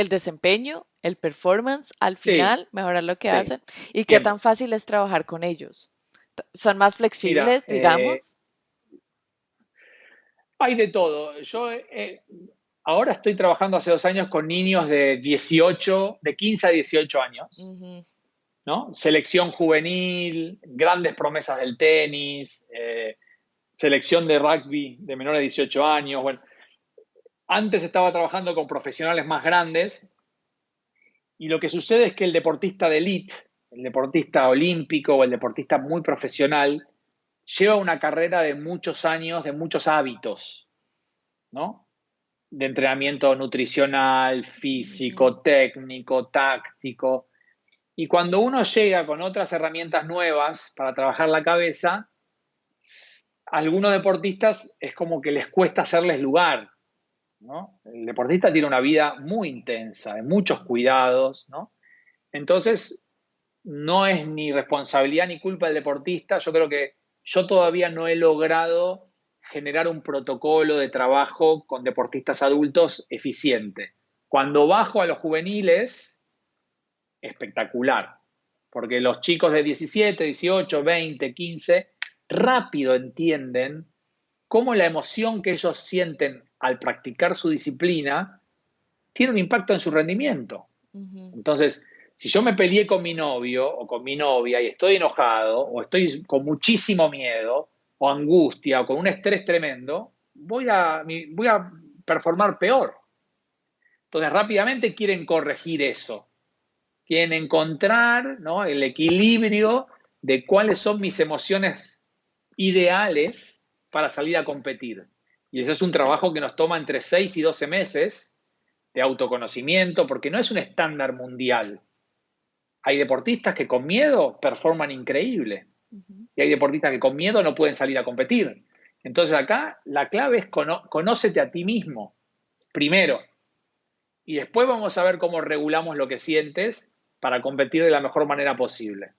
desempeño, el performance, al Sí, final, mejorar lo que sí, hacen. ¿Y qué tan 100%. fácil es trabajar con ellos? ¿Son más Mira, flexibles, digamos? hay de todo. Yo ahora estoy trabajando hace 2 años con niños de 18, de 15 a 18 años, Ujú, ¿no? Selección juvenil, grandes promesas del tenis, selección de rugby de menores de 18 años. Bueno, antes estaba trabajando con profesionales más grandes y lo que sucede es que el deportista de elite, el deportista olímpico o el deportista muy profesional, lleva una carrera de muchos años, de muchos hábitos, ¿no? De entrenamiento nutricional, ujú. físico, técnico, táctico. Y cuando uno llega con otras herramientas nuevas para trabajar la cabeza, a algunos deportistas es como que les cuesta hacerles lugar, ¿no? El deportista tiene una vida muy intensa, de muchos cuidados, ¿no? Entonces, no es ni responsabilidad ni culpa del deportista. Yo creo que yo todavía no he logrado generar un protocolo de trabajo con deportistas adultos eficiente. Cuando bajo a los juveniles, espectacular, porque los chicos de 17, 18, 20, 15 rápido entienden cómo la emoción que ellos sienten al practicar su disciplina tiene un impacto en su rendimiento. Ujú. Entonces, si yo me peleé con mi novio o con mi novia y estoy enojado o estoy con muchísimo miedo o angustia o con un estrés tremendo, voy a performar peor. Entonces, rápidamente quieren corregir eso. Quieren encontrar, ¿no?, el equilibrio de cuáles son mis emociones ideales para salir a competir. Y ese es un trabajo que nos toma entre 6 y 12 meses de autoconocimiento, porque no es un estándar mundial. Hay deportistas que con miedo performan increíble Ujú. y hay deportistas que con miedo no pueden salir a competir. Entonces acá la clave es conócete a ti mismo primero y después vamos a ver cómo regulamos lo que sientes, para competir de la mejor manera posible.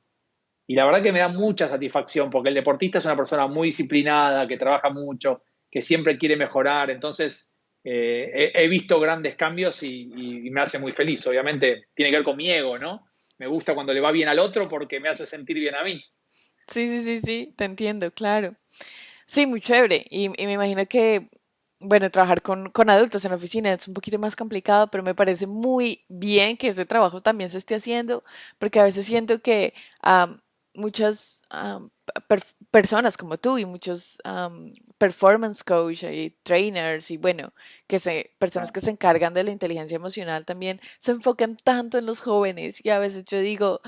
Y la verdad que me da mucha satisfacción porque el deportista es una persona muy disciplinada, que trabaja mucho, que siempre quiere mejorar. Entonces, he visto grandes cambios y me hace muy feliz. Obviamente, tiene que ver con mi ego, ¿no? Me gusta cuando le va bien al otro porque me hace sentir bien a mí. Sí, sí, sí, sí, te entiendo, claro. Sí, muy chévere. Y me imagino que, bueno, trabajar con adultos en la oficina es un poquito más complicado, pero me parece muy bien que ese trabajo también se esté haciendo, porque a veces siento que muchas personas como tú y muchos performance coach y trainers y bueno, personas que se encargan de la inteligencia emocional también se enfocan tanto en los jóvenes y a veces yo digo,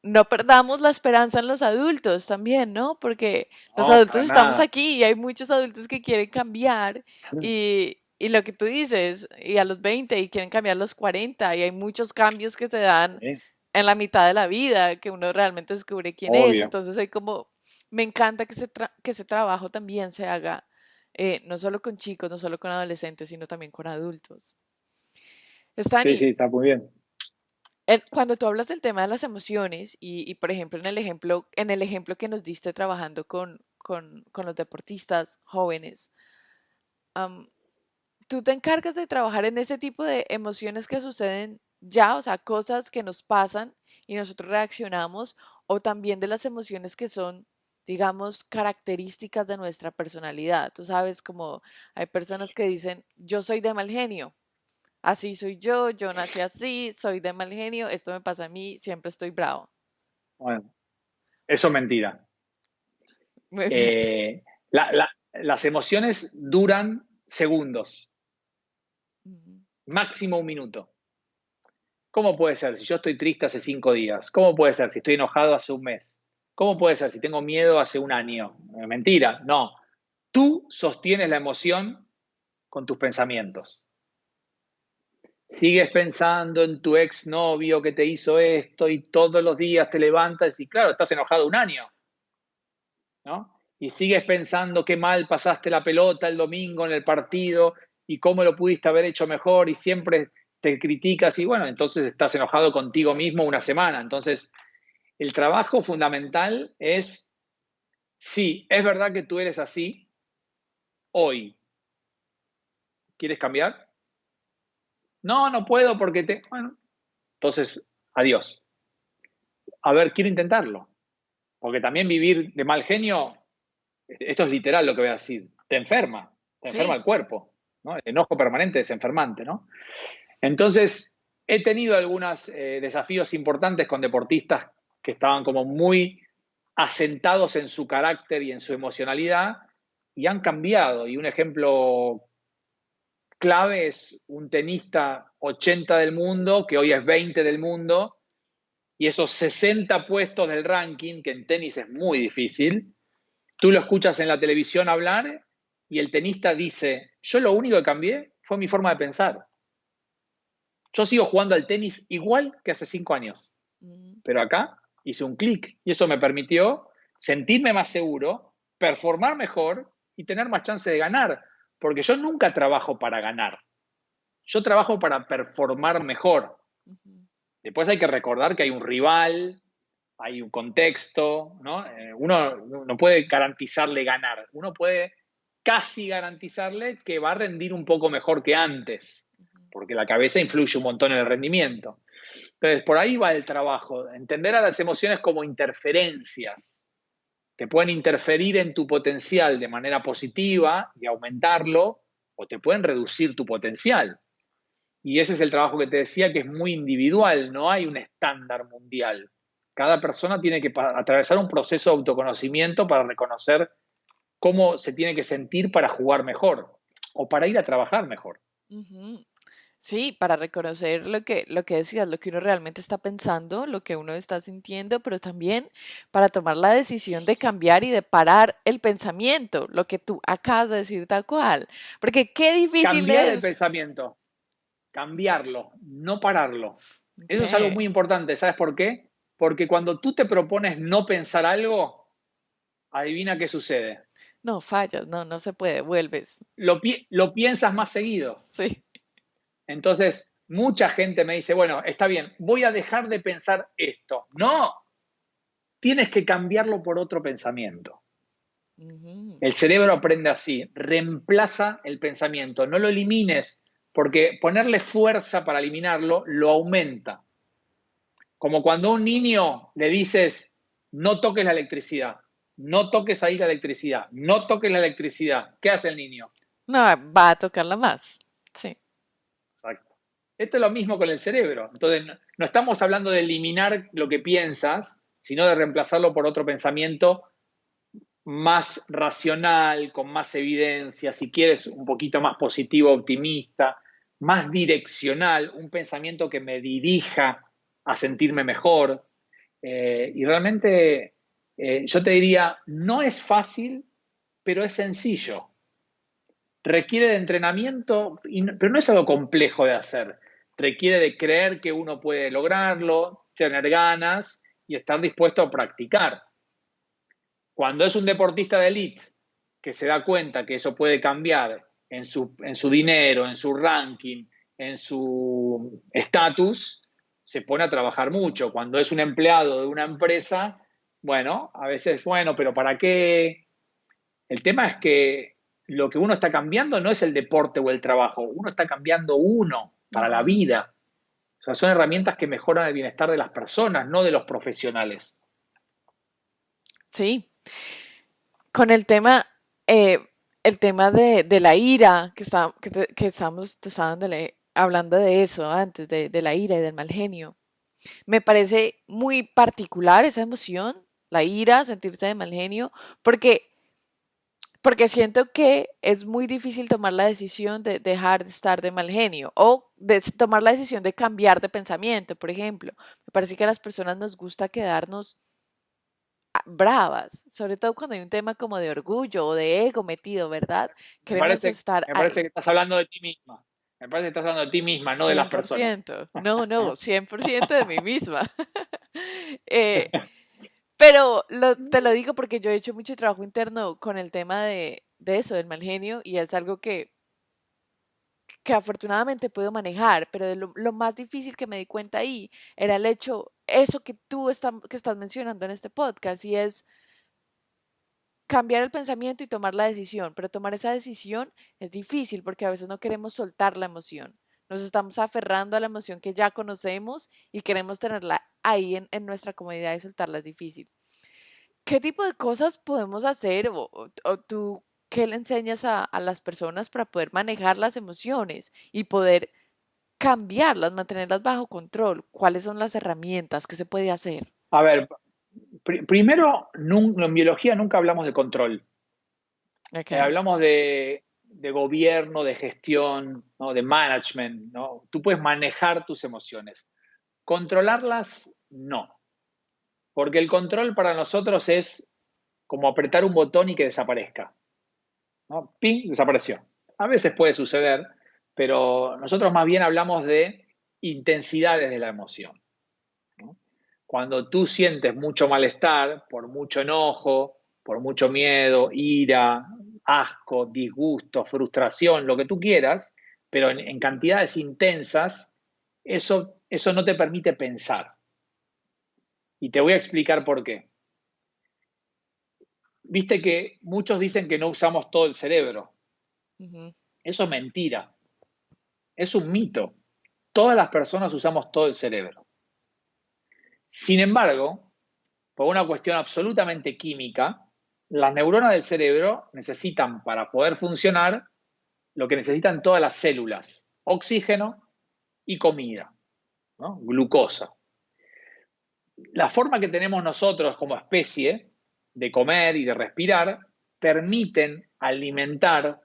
no perdamos la esperanza en los adultos también, ¿no? Porque los No, adultos para estamos nada. aquí y hay muchos adultos que quieren cambiar y lo que tú dices, y a los 20 y quieren cambiar a los 40 y hay muchos cambios que se dan Sí, en la mitad de la vida que uno realmente descubre quién es. obvio. Entonces hay como, me encanta que ese trabajo también se haga no solo con chicos, no solo con adolescentes, sino también con adultos. Sí, Stani, sí, está muy bien. Cuando tú hablas del tema de las emociones por ejemplo en el ejemplo que nos diste trabajando con los deportistas jóvenes, am, ¿tú te encargas de trabajar en ese tipo de emociones que suceden ya, o sea, cosas que nos pasan y nosotros reaccionamos, o también de las emociones que son, digamos, características de nuestra personalidad? Tú sabes, como hay personas que dicen, yo soy de mal genio. Así soy yo nací así, soy de mal genio, esto me pasa a mí, siempre estoy bravo. Bueno, eso es mentira. Muy bien. Eh, las emociones duran segundos, Ujú. máximo un minuto. ¿Cómo puede ser si yo estoy triste hace 5 días? ¿Cómo puede ser si estoy enojado hace un mes? ¿Cómo puede ser si tengo miedo hace un año? Mentira, no. Tú sostienes la emoción con tus pensamientos. Sigues pensando en tu exnovio que te hizo esto y todos los días te levantas y claro, estás enojado un año, ¿no? Y sigues pensando qué mal pasaste la pelota el domingo en el partido y cómo lo pudiste haber hecho mejor y siempre te criticas y bueno, entonces estás enojado contigo mismo una semana. Entonces, el trabajo fundamental es, sí, es verdad que tú eres así hoy. ¿Quieres cambiar? No, no puedo porque te... Bueno, entonces, adiós. A ver, quiero intentarlo. Porque también vivir de mal genio, esto es literal lo que voy a decir, te enferma Sí. el cuerpo, ¿no? El enojo permanente es enfermante, ¿no? Entonces, he tenido algunos desafíos importantes con deportistas que estaban como muy asentados en su carácter y en su emocionalidad y han cambiado. Y un ejemplo clave es un tenista 80 del mundo, que hoy es 20 del mundo, y esos 60 puestos del ranking, que en tenis es muy difícil, tú lo escuchas en la televisión hablar y el tenista dice, yo lo único que cambié fue mi forma de pensar. Yo sigo jugando al tenis igual que hace 5 años, Ujú, pero acá hice un clic y eso me permitió sentirme más seguro, performar mejor y tener más chance de ganar, porque yo nunca trabajo para ganar, yo trabajo para performar mejor. ujú, Después hay que recordar que hay un rival, hay un contexto, ¿no? Uno no puede garantizarle ganar, uno puede casi garantizarle que va a rendir un poco mejor que antes, ujú, porque la cabeza influye un montón en el rendimiento. Entonces, por ahí va el trabajo, entender a las emociones como interferencias, que pueden interferir en tu potencial de manera positiva y aumentarlo, o te pueden reducir tu potencial. Y ese es el trabajo que te decía, que es muy individual, no hay un estándar mundial. Cada persona tiene que atravesar un proceso de autoconocimiento para reconocer cómo se tiene que sentir para jugar mejor o para ir a trabajar mejor. ujú. Sí, para reconocer lo que decías, lo que uno realmente está pensando, lo que uno está sintiendo, pero también para tomar la decisión de cambiar y de parar el pensamiento, lo que tú acabas de decir tal cual. Porque qué difícil Cambiar el es. pensamiento, cambiarlo, no pararlo. Eso es algo Okay. muy importante, ¿sabes por qué? Porque cuando tú te propones no pensar algo, adivina qué sucede. No, fallas, no, no se puede, vuelves. Lo piensas más seguido. Sí. Entonces, Mucha gente me dice, bueno, está bien, voy a dejar de pensar esto. No, tienes que cambiarlo por otro pensamiento. Ujú. El cerebro aprende así, reemplaza el pensamiento, no lo elimines, porque ponerle fuerza para eliminarlo lo aumenta. Como cuando a un niño le dices, no toques la electricidad, no toques ahí la electricidad, no toques la electricidad. ¿Qué hace el niño? No, va a tocarla más. Sí. Exacto. Esto es lo mismo con el cerebro. Entonces, no estamos hablando de eliminar lo que piensas, sino de reemplazarlo por otro pensamiento más racional, con más evidencia, si quieres, un poquito más positivo, optimista, más direccional, un pensamiento que me dirija a sentirme mejor. Y realmente yo te diría, no es fácil, pero es sencillo. Requiere de entrenamiento, pero no es algo complejo de hacer. Requiere de creer que uno puede lograrlo, tener ganas y estar dispuesto a practicar. Cuando es un deportista de elite que se da cuenta que eso puede cambiar en su dinero, en su ranking, en su estatus, se pone a trabajar mucho. Cuando es un empleado de una empresa, bueno, a veces, bueno, pero ¿para qué? El tema es que lo que uno está cambiando no es el deporte o el trabajo, uno está cambiando uno para la Ujú. vida. O sea, son herramientas que mejoran el bienestar de las personas, no de los profesionales. Sí. Con eh, el tema de la ira, que estamos, te estaban hablando de eso antes, de la ira y del mal genio. Me parece muy particular esa emoción, la ira, sentirse de mal genio, porque porque siento que es muy difícil tomar la decisión de dejar de estar de mal genio o de tomar la decisión de cambiar de pensamiento, por ejemplo. Me parece que a las personas nos gusta quedarnos bravas, sobre todo cuando hay un tema como de orgullo o de ego metido, ¿verdad? Me Queremos parece, estar me ahí. parece que estás hablando de ti misma. Me parece que estás hablando de ti misma, no de las Cien por personas. ciento. No, no, 100% de mí misma. Eh, pero te lo digo porque yo he hecho mucho trabajo interno con el tema de eso, del mal genio, y es algo que afortunadamente puedo manejar, pero de lo más difícil que me di cuenta ahí era el hecho, eso que que estás mencionando en este podcast, y es cambiar el pensamiento y tomar la decisión, pero tomar esa decisión es difícil porque a veces no queremos soltar la emoción. Nos estamos aferrando a la emoción que ya conocemos y queremos tenerla ahí en nuestra comodidad y soltarla es difícil. ¿Qué tipo de cosas podemos hacer o tú qué le enseñas a las personas para poder manejar las emociones y poder cambiarlas, mantenerlas bajo control? ¿Cuáles son las herramientas que se puede hacer? A ver, primero, en biología nunca hablamos de control. Okay. Hablamos de gobierno, de gestión, ¿no? De management, ¿no? Tú puedes manejar tus emociones. Controlarlas, no. Porque el control para nosotros es como apretar un botón y que desaparezca, ¿no? ¡Ping! Desapareció. A veces puede suceder, pero nosotros más bien hablamos de intensidades de la emoción, ¿no? Cuando tú sientes mucho malestar, por mucho enojo, por mucho miedo, ira, asco, disgusto, frustración, lo que tú quieras, pero en cantidades intensas, eso no te permite pensar. Y te voy a explicar por qué. Viste que muchos dicen que no usamos todo el cerebro. Ujú. Eso es mentira. Es un mito. Todas las personas usamos todo el cerebro. Sin embargo, por una cuestión absolutamente química, las neuronas del cerebro necesitan, para poder funcionar, lo que necesitan todas las células: oxígeno y comida, ¿no? Glucosa. La forma que tenemos nosotros como especie de comer y de respirar permiten alimentar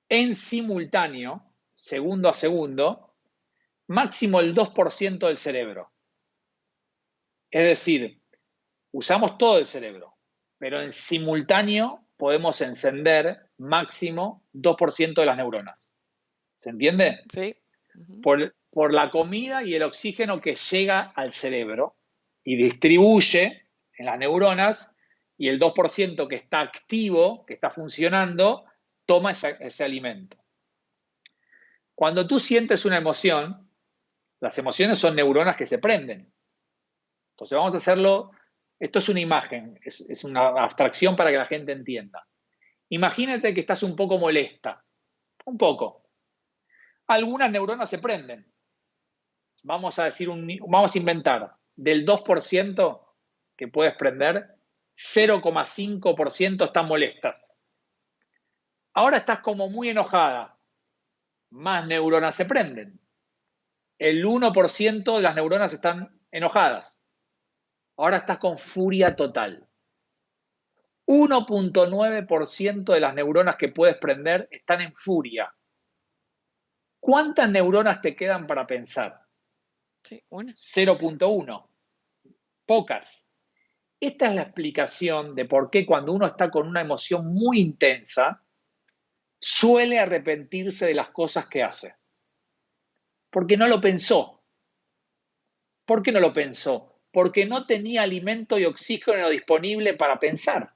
en simultáneo, segundo a segundo, máximo el 2% del cerebro. Es decir, usamos todo el cerebro, pero en simultáneo podemos encender máximo 2% de las neuronas. ¿Se entiende? Sí. Ujú. Por la comida y el oxígeno que llega al cerebro y distribuye en las neuronas, y el 2% que está activo, que está funcionando, toma ese alimento. Cuando tú sientes una emoción, las emociones son neuronas que se prenden. Entonces vamos a hacerlo, esto es una imagen, es una abstracción para que la gente entienda. Imagínate que estás un poco molesta, un poco. Algunas neuronas se prenden. Vamos a decir, vamos a inventar, del 2% que puedes prender, 0,5% están molestas. Ahora estás como muy enojada, más neuronas se prenden. El 1% de las neuronas están enojadas. Ahora estás con furia total. 1,9% de las neuronas que puedes prender están en furia. ¿Cuántas neuronas te quedan para pensar? Sí, una. 0,1. Pocas. Esta es la explicación de por qué cuando uno está con una emoción muy intensa, suele arrepentirse de las cosas que hace. Porque no lo pensó. ¿Por qué no lo pensó? Porque no tenía alimento y oxígeno disponible para pensar.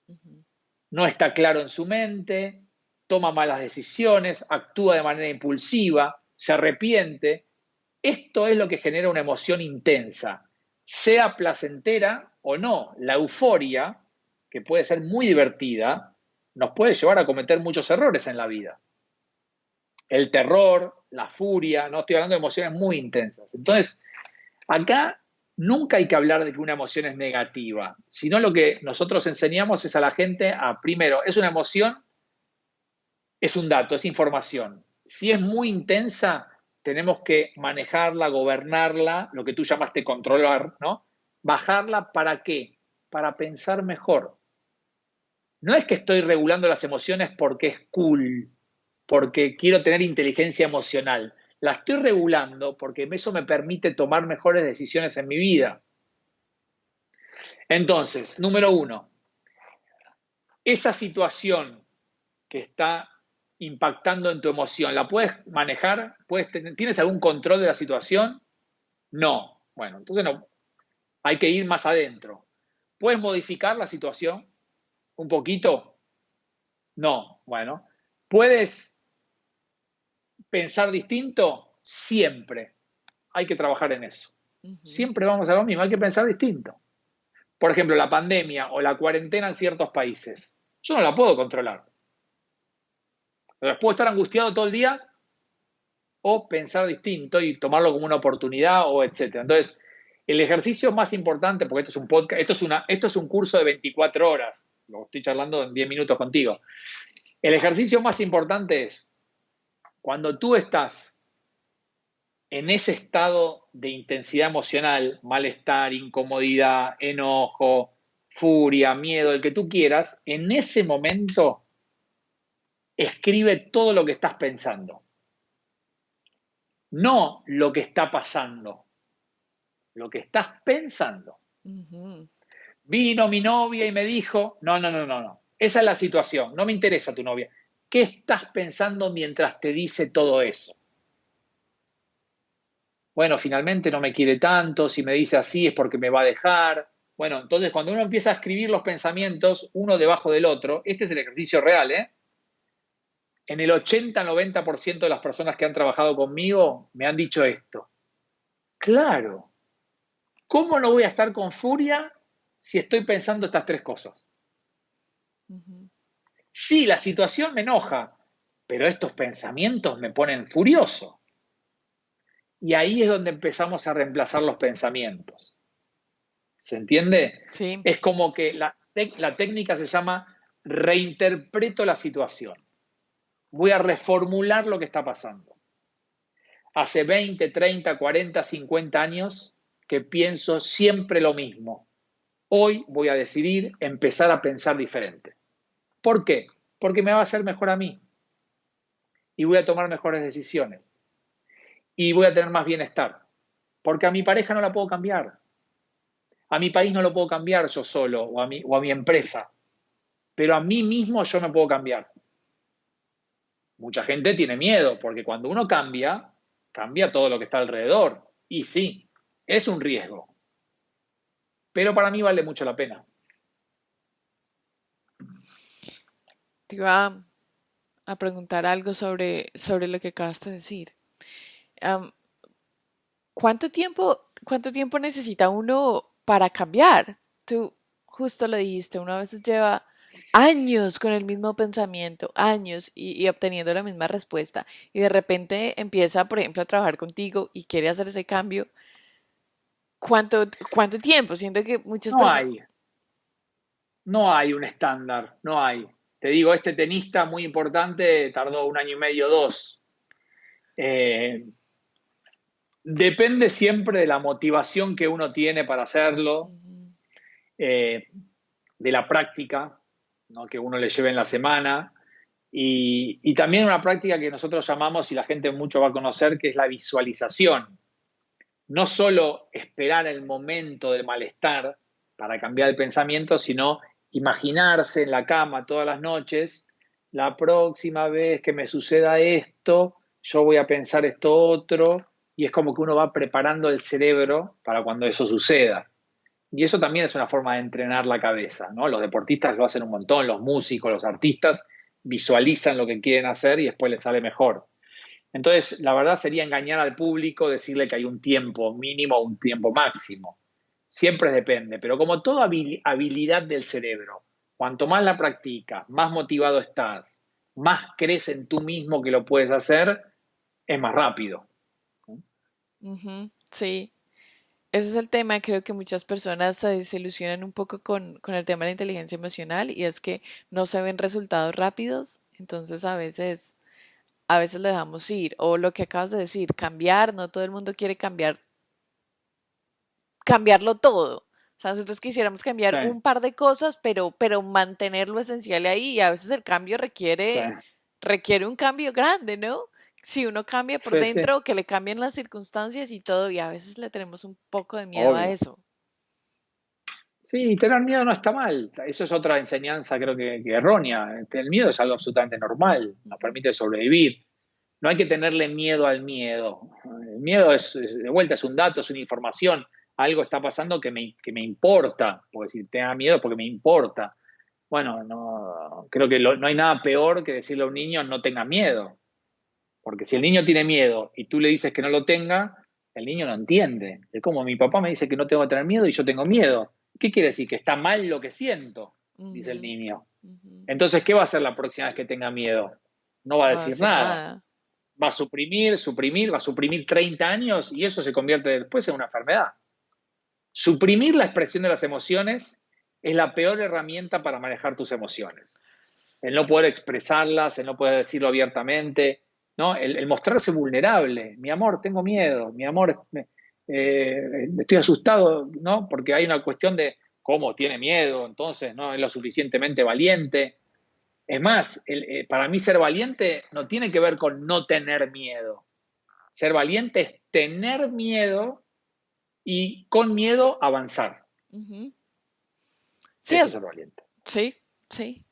Ujú. No está claro en su mente, toma malas decisiones, actúa de manera impulsiva, se arrepiente. Esto es lo que genera una emoción intensa, sea placentera o no. La euforia, que puede ser muy divertida, nos puede llevar a cometer muchos errores en la vida. El terror, la furia, no estoy hablando de emociones muy intensas. Entonces, acá nunca hay que hablar de que una emoción es negativa, sino lo que nosotros enseñamos es a la gente a, primero, es una emoción, es un dato, es información. Si es muy intensa, tenemos que manejarla, gobernarla, lo que tú llamaste controlar, ¿no? Bajarla, ¿para qué? Para pensar mejor. No es que estoy regulando las emociones porque es cool, porque quiero tener inteligencia emocional. La estoy regulando porque eso me permite tomar mejores decisiones en mi vida. Entonces, número uno, esa situación que está impactando en tu emoción, ¿la puedes manejar? ¿Tienes algún control de la situación? No. Bueno, entonces no, hay que ir más adentro. ¿Puedes modificar la situación un poquito? No. Bueno, ¿puedes pensar distinto? Siempre. Hay que trabajar en eso. Ujú. Siempre vamos a lo mismo, hay que pensar distinto. Por ejemplo, la pandemia o la cuarentena en ciertos países. Yo no la puedo controlar. Pero puedo estar angustiado todo el día o pensar distinto y tomarlo como una oportunidad o etcétera. Entonces, el ejercicio más importante, porque esto es un podcast, esto es un curso de 24 horas, lo estoy charlando en 10 minutos contigo. El ejercicio más importante es cuando tú estás en ese estado de intensidad emocional, malestar, incomodidad, enojo, furia, miedo, el que tú quieras, en ese momento escribe todo lo que estás pensando, no lo que está pasando, lo que estás pensando. Ujú. Vino mi novia y me dijo, no, no, no, no, no, esa es la situación, no me interesa tu novia. ¿Qué estás pensando mientras te dice todo eso? Bueno, finalmente no me quiere tanto, si me dice así es porque me va a dejar. Bueno, entonces cuando uno empieza a escribir los pensamientos uno debajo del otro, este es el ejercicio real, ¿eh? En el 80-90% de las personas que han trabajado conmigo me han dicho esto. Claro, ¿cómo no voy a estar con furia si estoy pensando estas tres cosas? Ujú. Sí, la situación me enoja, pero estos pensamientos me ponen furioso. Y ahí es donde empezamos a reemplazar los pensamientos. ¿Se entiende? Sí. Es como que la técnica se llama reinterpreto la situación. Voy a reformular lo que está pasando. Hace 20, 30, 40, 50 años que pienso siempre lo mismo. Hoy voy a decidir empezar a pensar diferente. ¿Por qué? Porque me va a hacer mejor a mí y voy a tomar mejores decisiones y voy a tener más bienestar. Porque a mi pareja no la puedo cambiar, a mi país no lo puedo cambiar yo solo o a mi empresa, pero a mí mismo yo me puedo cambiar. Mucha gente tiene miedo porque cuando uno cambia, cambia todo lo que está alrededor. Y sí, es un riesgo, pero para mí vale mucho la pena. Te iba a preguntar algo sobre lo que acabas de decir. Am, cuánto tiempo necesita uno para cambiar? Tú justo lo dijiste, uno a veces lleva años con el mismo pensamiento, años y obteniendo la misma respuesta. Y de repente empieza, por ejemplo, a trabajar contigo y quiere hacer ese cambio. ¿Cuánto tiempo? Siento que muchas No personas... hay, no hay un estándar, no hay. Te digo, este tenista muy importante tardó 1 año y medio, 2. Eh, Depende siempre de la motivación que uno tiene para hacerlo, eh, de la práctica, ¿no? Que uno le lleve en la semana y también una práctica que nosotros llamamos, y la gente mucho va a conocer, que es la visualización. No solo esperar el momento del malestar para cambiar el pensamiento, sino imaginarse en la cama todas las noches, la próxima vez que me suceda esto, yo voy a pensar esto otro, y es como que uno va preparando el cerebro para cuando eso suceda. Y eso también es una forma de entrenar la cabeza, ¿no? Los deportistas lo hacen un montón, los músicos, los artistas visualizan lo que quieren hacer y después les sale mejor. Entonces, la verdad sería engañar al público decirle que hay un tiempo mínimo o un tiempo máximo. Siempre depende, pero como toda habilidad del cerebro, cuanto más la practicas, más motivado estás, más crees en tú mismo que lo puedes hacer, es más rápido. Ujú, sí, ese es el tema. Creo que muchas personas se desilusionan un poco con el tema de la inteligencia emocional y es que no se ven resultados rápidos, entonces a veces lo dejamos ir. O lo que acabas de decir, cambiar, no todo el mundo quiere cambiarlo todo. O sea, nosotros quisiéramos cambiar Sí, un par de cosas, pero mantener lo esencial ahí y a veces el cambio sí, requiere un cambio grande, ¿no? Si uno cambia por sí, sí, dentro, que le cambien las circunstancias y todo, y a veces le tenemos un poco de miedo a obvio. eso. Sí, tener miedo no está mal. Eso es otra enseñanza, creo que errónea. El miedo es algo absolutamente normal, nos Ujú, permite sobrevivir. No hay que tenerle miedo al miedo. El miedo de vuelta, es un dato, es una información. Algo está pasando que me importa. Porque si tenga miedo es porque me importa. Bueno, no, creo que no hay nada peor que decirle a un niño no tenga miedo. Porque si el niño tiene miedo y tú le dices que no lo tenga, el niño no entiende. Es como mi papá me dice que no tengo que tener miedo y yo tengo miedo. ¿Qué quiere decir? Que está mal lo que siento, dice el ujú, niño. ujú. Entonces, ¿qué va a hacer la próxima vez que tenga miedo? No va a No decir hace nada. nada. Va a suprimir, va a suprimir 30 años y eso se convierte después en una enfermedad. Suprimir la expresión de las emociones es la peor herramienta para manejar tus emociones. El no poder expresarlas, el no poder decirlo abiertamente, ¿no? El mostrarse vulnerable. Mi amor, tengo miedo, mi amor, estoy asustado, ¿no? Porque hay una cuestión de cómo tiene miedo, entonces no es lo suficientemente valiente. Es más, para mí ser valiente no tiene que ver con no tener miedo. Ser valiente es tener miedo y con miedo avanzar. Ujú. Sí, Eso es ser valiente. sí, sí.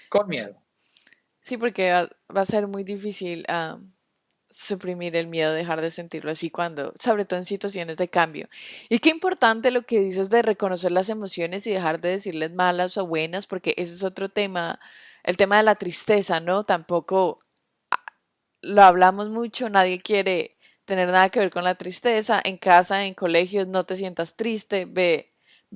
Con miedo. Sí, porque va a ser muy difícil suprimir el miedo, dejar de sentirlo así cuando, sobre todo en situaciones de cambio. Y qué importante lo que dices de reconocer las emociones y dejar de decirles malas o buenas, porque ese es otro tema, el tema de la tristeza, ¿no? Tampoco lo hablamos mucho, nadie quiere tener nada que ver con la tristeza. En casa, en colegios, no te sientas triste, ve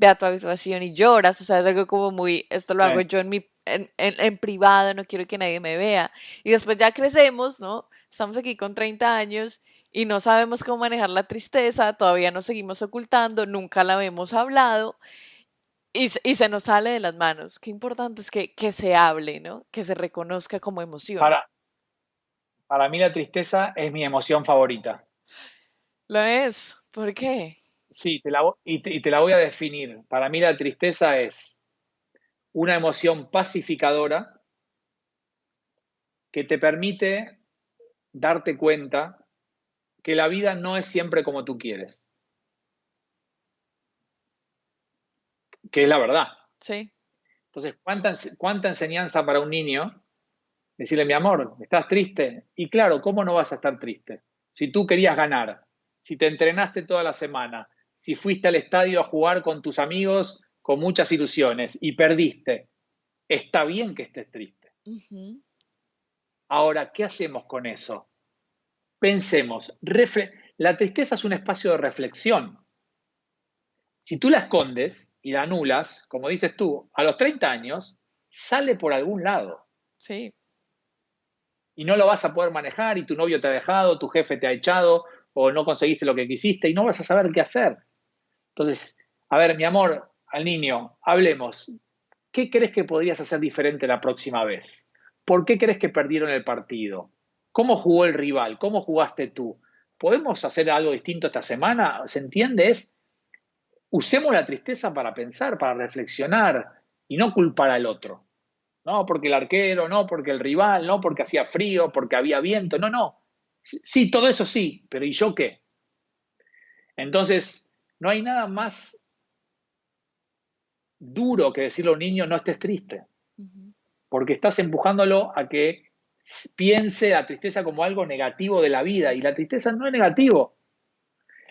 a tu habitación y lloras. O sea, es algo como muy, esto lo hago Sí. yo en privado, no quiero que nadie me vea. Y después ya crecemos, ¿no? Estamos aquí con 30 años y no sabemos cómo manejar la tristeza, todavía nos seguimos ocultando, nunca la hemos hablado y se nos sale de las manos. Qué importante es que se hable, ¿no? Que se reconozca como emoción. Para, para mí la tristeza es mi emoción favorita. ¿Lo es? ¿Por qué? Sí, y te la voy a definir. Para mí la tristeza es una emoción pacificadora que te permite darte cuenta que la vida no es siempre como tú quieres, que es la verdad. Sí. Entonces, ¿cuánta enseñanza para un niño decirle, mi amor, ¿estás triste? Y claro, ¿cómo no vas a estar triste? Si tú querías ganar, si te entrenaste toda la semana, si fuiste al estadio a jugar con tus amigos con muchas ilusiones y perdiste, está bien que estés triste. Ujú. Ahora, ¿qué hacemos con eso? Pensemos, la tristeza es un espacio de reflexión. Si tú la escondes y la anulas, como dices tú, a los 30 años, sale por algún lado Sí. y no lo vas a poder manejar y tu novio te ha dejado, tu jefe te ha echado o no conseguiste lo que quisiste y no vas a saber qué hacer. Entonces, a ver, mi amor, al niño, hablemos. ¿Qué crees que podrías hacer diferente la próxima vez? ¿Por qué crees que perdieron el partido? ¿Cómo jugó el rival? ¿Cómo jugaste tú? ¿Podemos hacer algo distinto esta semana? ¿Se entiende? Usemos la tristeza para pensar, para reflexionar y no culpar al otro. No porque el arquero, no porque el rival, no porque hacía frío, porque había viento. No, no. Sí, todo eso sí, pero ¿y yo qué? Entonces, no hay nada más duro que decirle a un niño no estés triste, Ujú. porque estás empujándolo a que piense la tristeza como algo negativo de la vida y la tristeza no es negativo.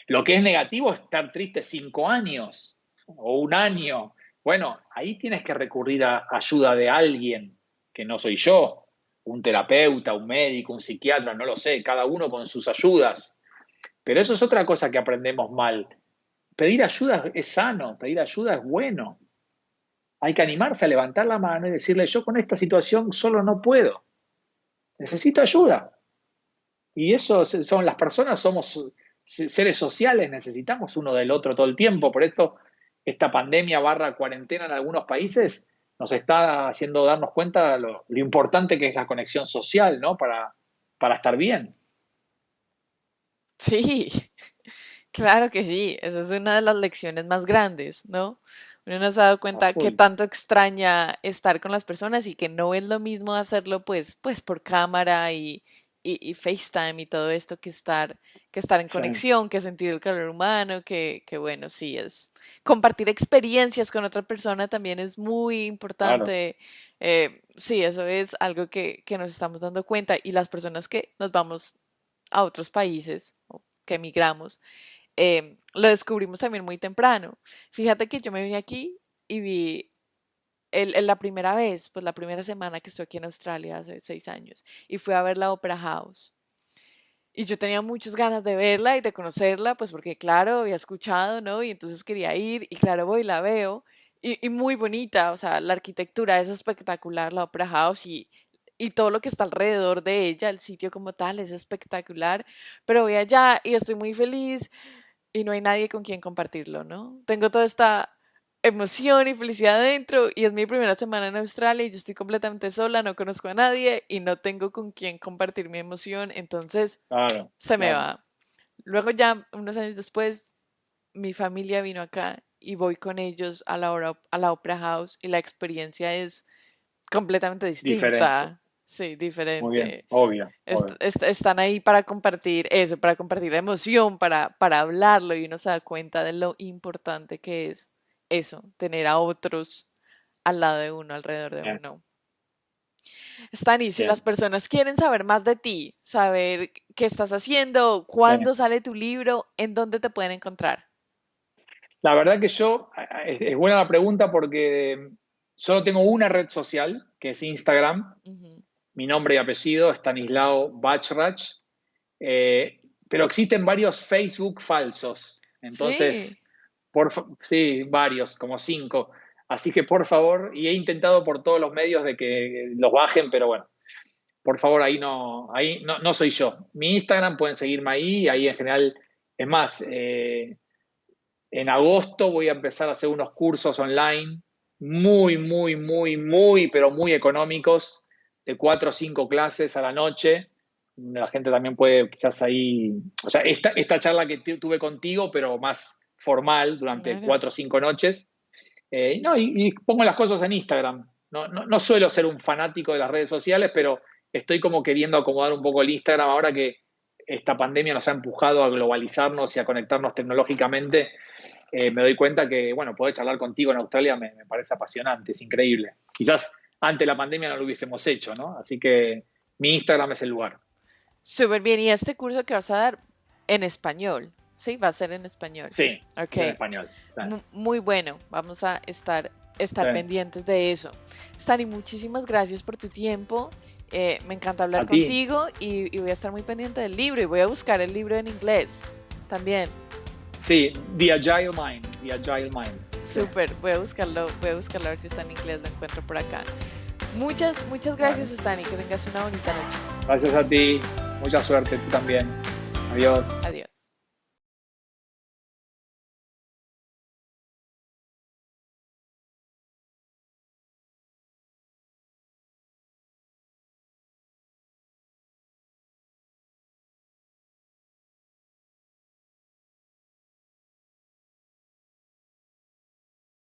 Lo que es negativo es estar triste 5 años o un año. Bueno, ahí tienes que recurrir a ayuda de alguien, que no soy yo, un terapeuta, un médico, un psiquiatra, no lo sé, cada uno con sus ayudas. Pero eso es otra cosa que aprendemos mal. Pedir ayuda es sano, pedir ayuda es bueno. Hay que animarse a levantar la mano y decirle, yo con esta situación solo no puedo, necesito ayuda. Y eso son las personas, somos seres sociales, necesitamos uno del otro todo el tiempo. Por esto, esta pandemia barra cuarentena en algunos países nos está haciendo darnos cuenta de lo importante que es la conexión social, ¿no? Para estar bien. Sí, claro que sí. Esa es una de las lecciones más grandes, ¿no? Uno no se ha dado A cuenta que full. tanto extraña estar con las personas y que no es lo mismo hacerlo pues por cámara y FaceTime y todo esto que estar en Sí, conexión, que sentir el calor humano, que bueno, sí es. Compartir experiencias con otra persona también es muy claro, importante. Sí, eso es algo que nos estamos dando cuenta y las personas que nos vamos a otros países o que emigramos, lo descubrimos también muy temprano. Fíjate que yo me vine aquí y vi la primera vez, pues la primera semana que estoy aquí en Australia hace 6 años, y fui a ver la Opera House. Y yo tenía muchas ganas de verla y de conocerla, pues porque claro, había escuchado, ¿no? Y entonces quería ir y claro, voy y la veo. Y muy bonita, o sea, la arquitectura es espectacular, la Opera House y todo lo que está alrededor de ella, el sitio como tal, es espectacular. Pero voy allá y estoy muy feliz y no hay nadie con quien compartirlo, ¿no? Tengo toda esta emoción y felicidad adentro y es mi primera semana en Australia y yo estoy completamente sola, no conozco a nadie y no tengo con quien compartir mi emoción, entonces claro, se me claro. va. Luego ya, unos años después, mi familia vino acá y voy con ellos a a la Opera House y la experiencia es completamente Diferente. distinta, sí, Muy bien, diferente. obvio, obvio. Están ahí para compartir eso, para compartir la emoción, para hablarlo y uno se da cuenta de lo importante que es eso, tener a otros al lado de uno, alrededor de Sí, uno. Stanis, si las bien, personas quieren saber más de ti, saber qué estás haciendo, sí. cuándo sale tu libro, ¿en dónde te pueden encontrar? La verdad que es buena la pregunta porque solo tengo una red social, que es Instagram, Ujú. mi nombre y apellido, Stanislao Bachrach, pero existen varios Facebook falsos. Sí, Entonces, sí, varios, como 5. Así que por favor, y he intentado por todos los medios de que los bajen, pero bueno, por favor, ahí no, no soy yo. Mi Instagram pueden seguirme ahí en general, es más, en agosto voy a empezar a hacer unos cursos online muy, muy, muy, muy, pero muy económicos, de 4 o 5 clases a la noche. La gente también puede quizás ahí, o sea, esta charla que tuve contigo, pero más formal, durante claro. 4 o 5 noches. No, y pongo las cosas en Instagram. No, no, no suelo ser un fanático de las redes sociales, pero estoy como queriendo acomodar un poco el Instagram ahora que esta pandemia nos ha empujado a globalizarnos y a conectarnos tecnológicamente. Me doy cuenta que, bueno, poder charlar contigo en Australia me parece apasionante, es increíble. Quizás antes de la pandemia no lo hubiésemos hecho, ¿no? Así que mi Instagram es el lugar. Súper bien. ¿Y este curso que vas a dar en español? Sí, va a ser en español. Sí, Ok, es en español. Sí, muy bueno. Vamos a estar sí. pendientes de eso. Stani, muchísimas gracias por tu tiempo Me encanta A hablar ti. contigo y voy a estar muy pendiente del libro y voy a buscar el libro en inglés también. Sí, The Agile Mind, The Agile Mind. Sí, Súper, voy a buscarlo a ver si está en inglés, lo encuentro por acá. Muchas gracias, bueno. Stani, que tengas una bonita noche. Gracias a ti. Mucha suerte, tú también. Adiós. Adiós.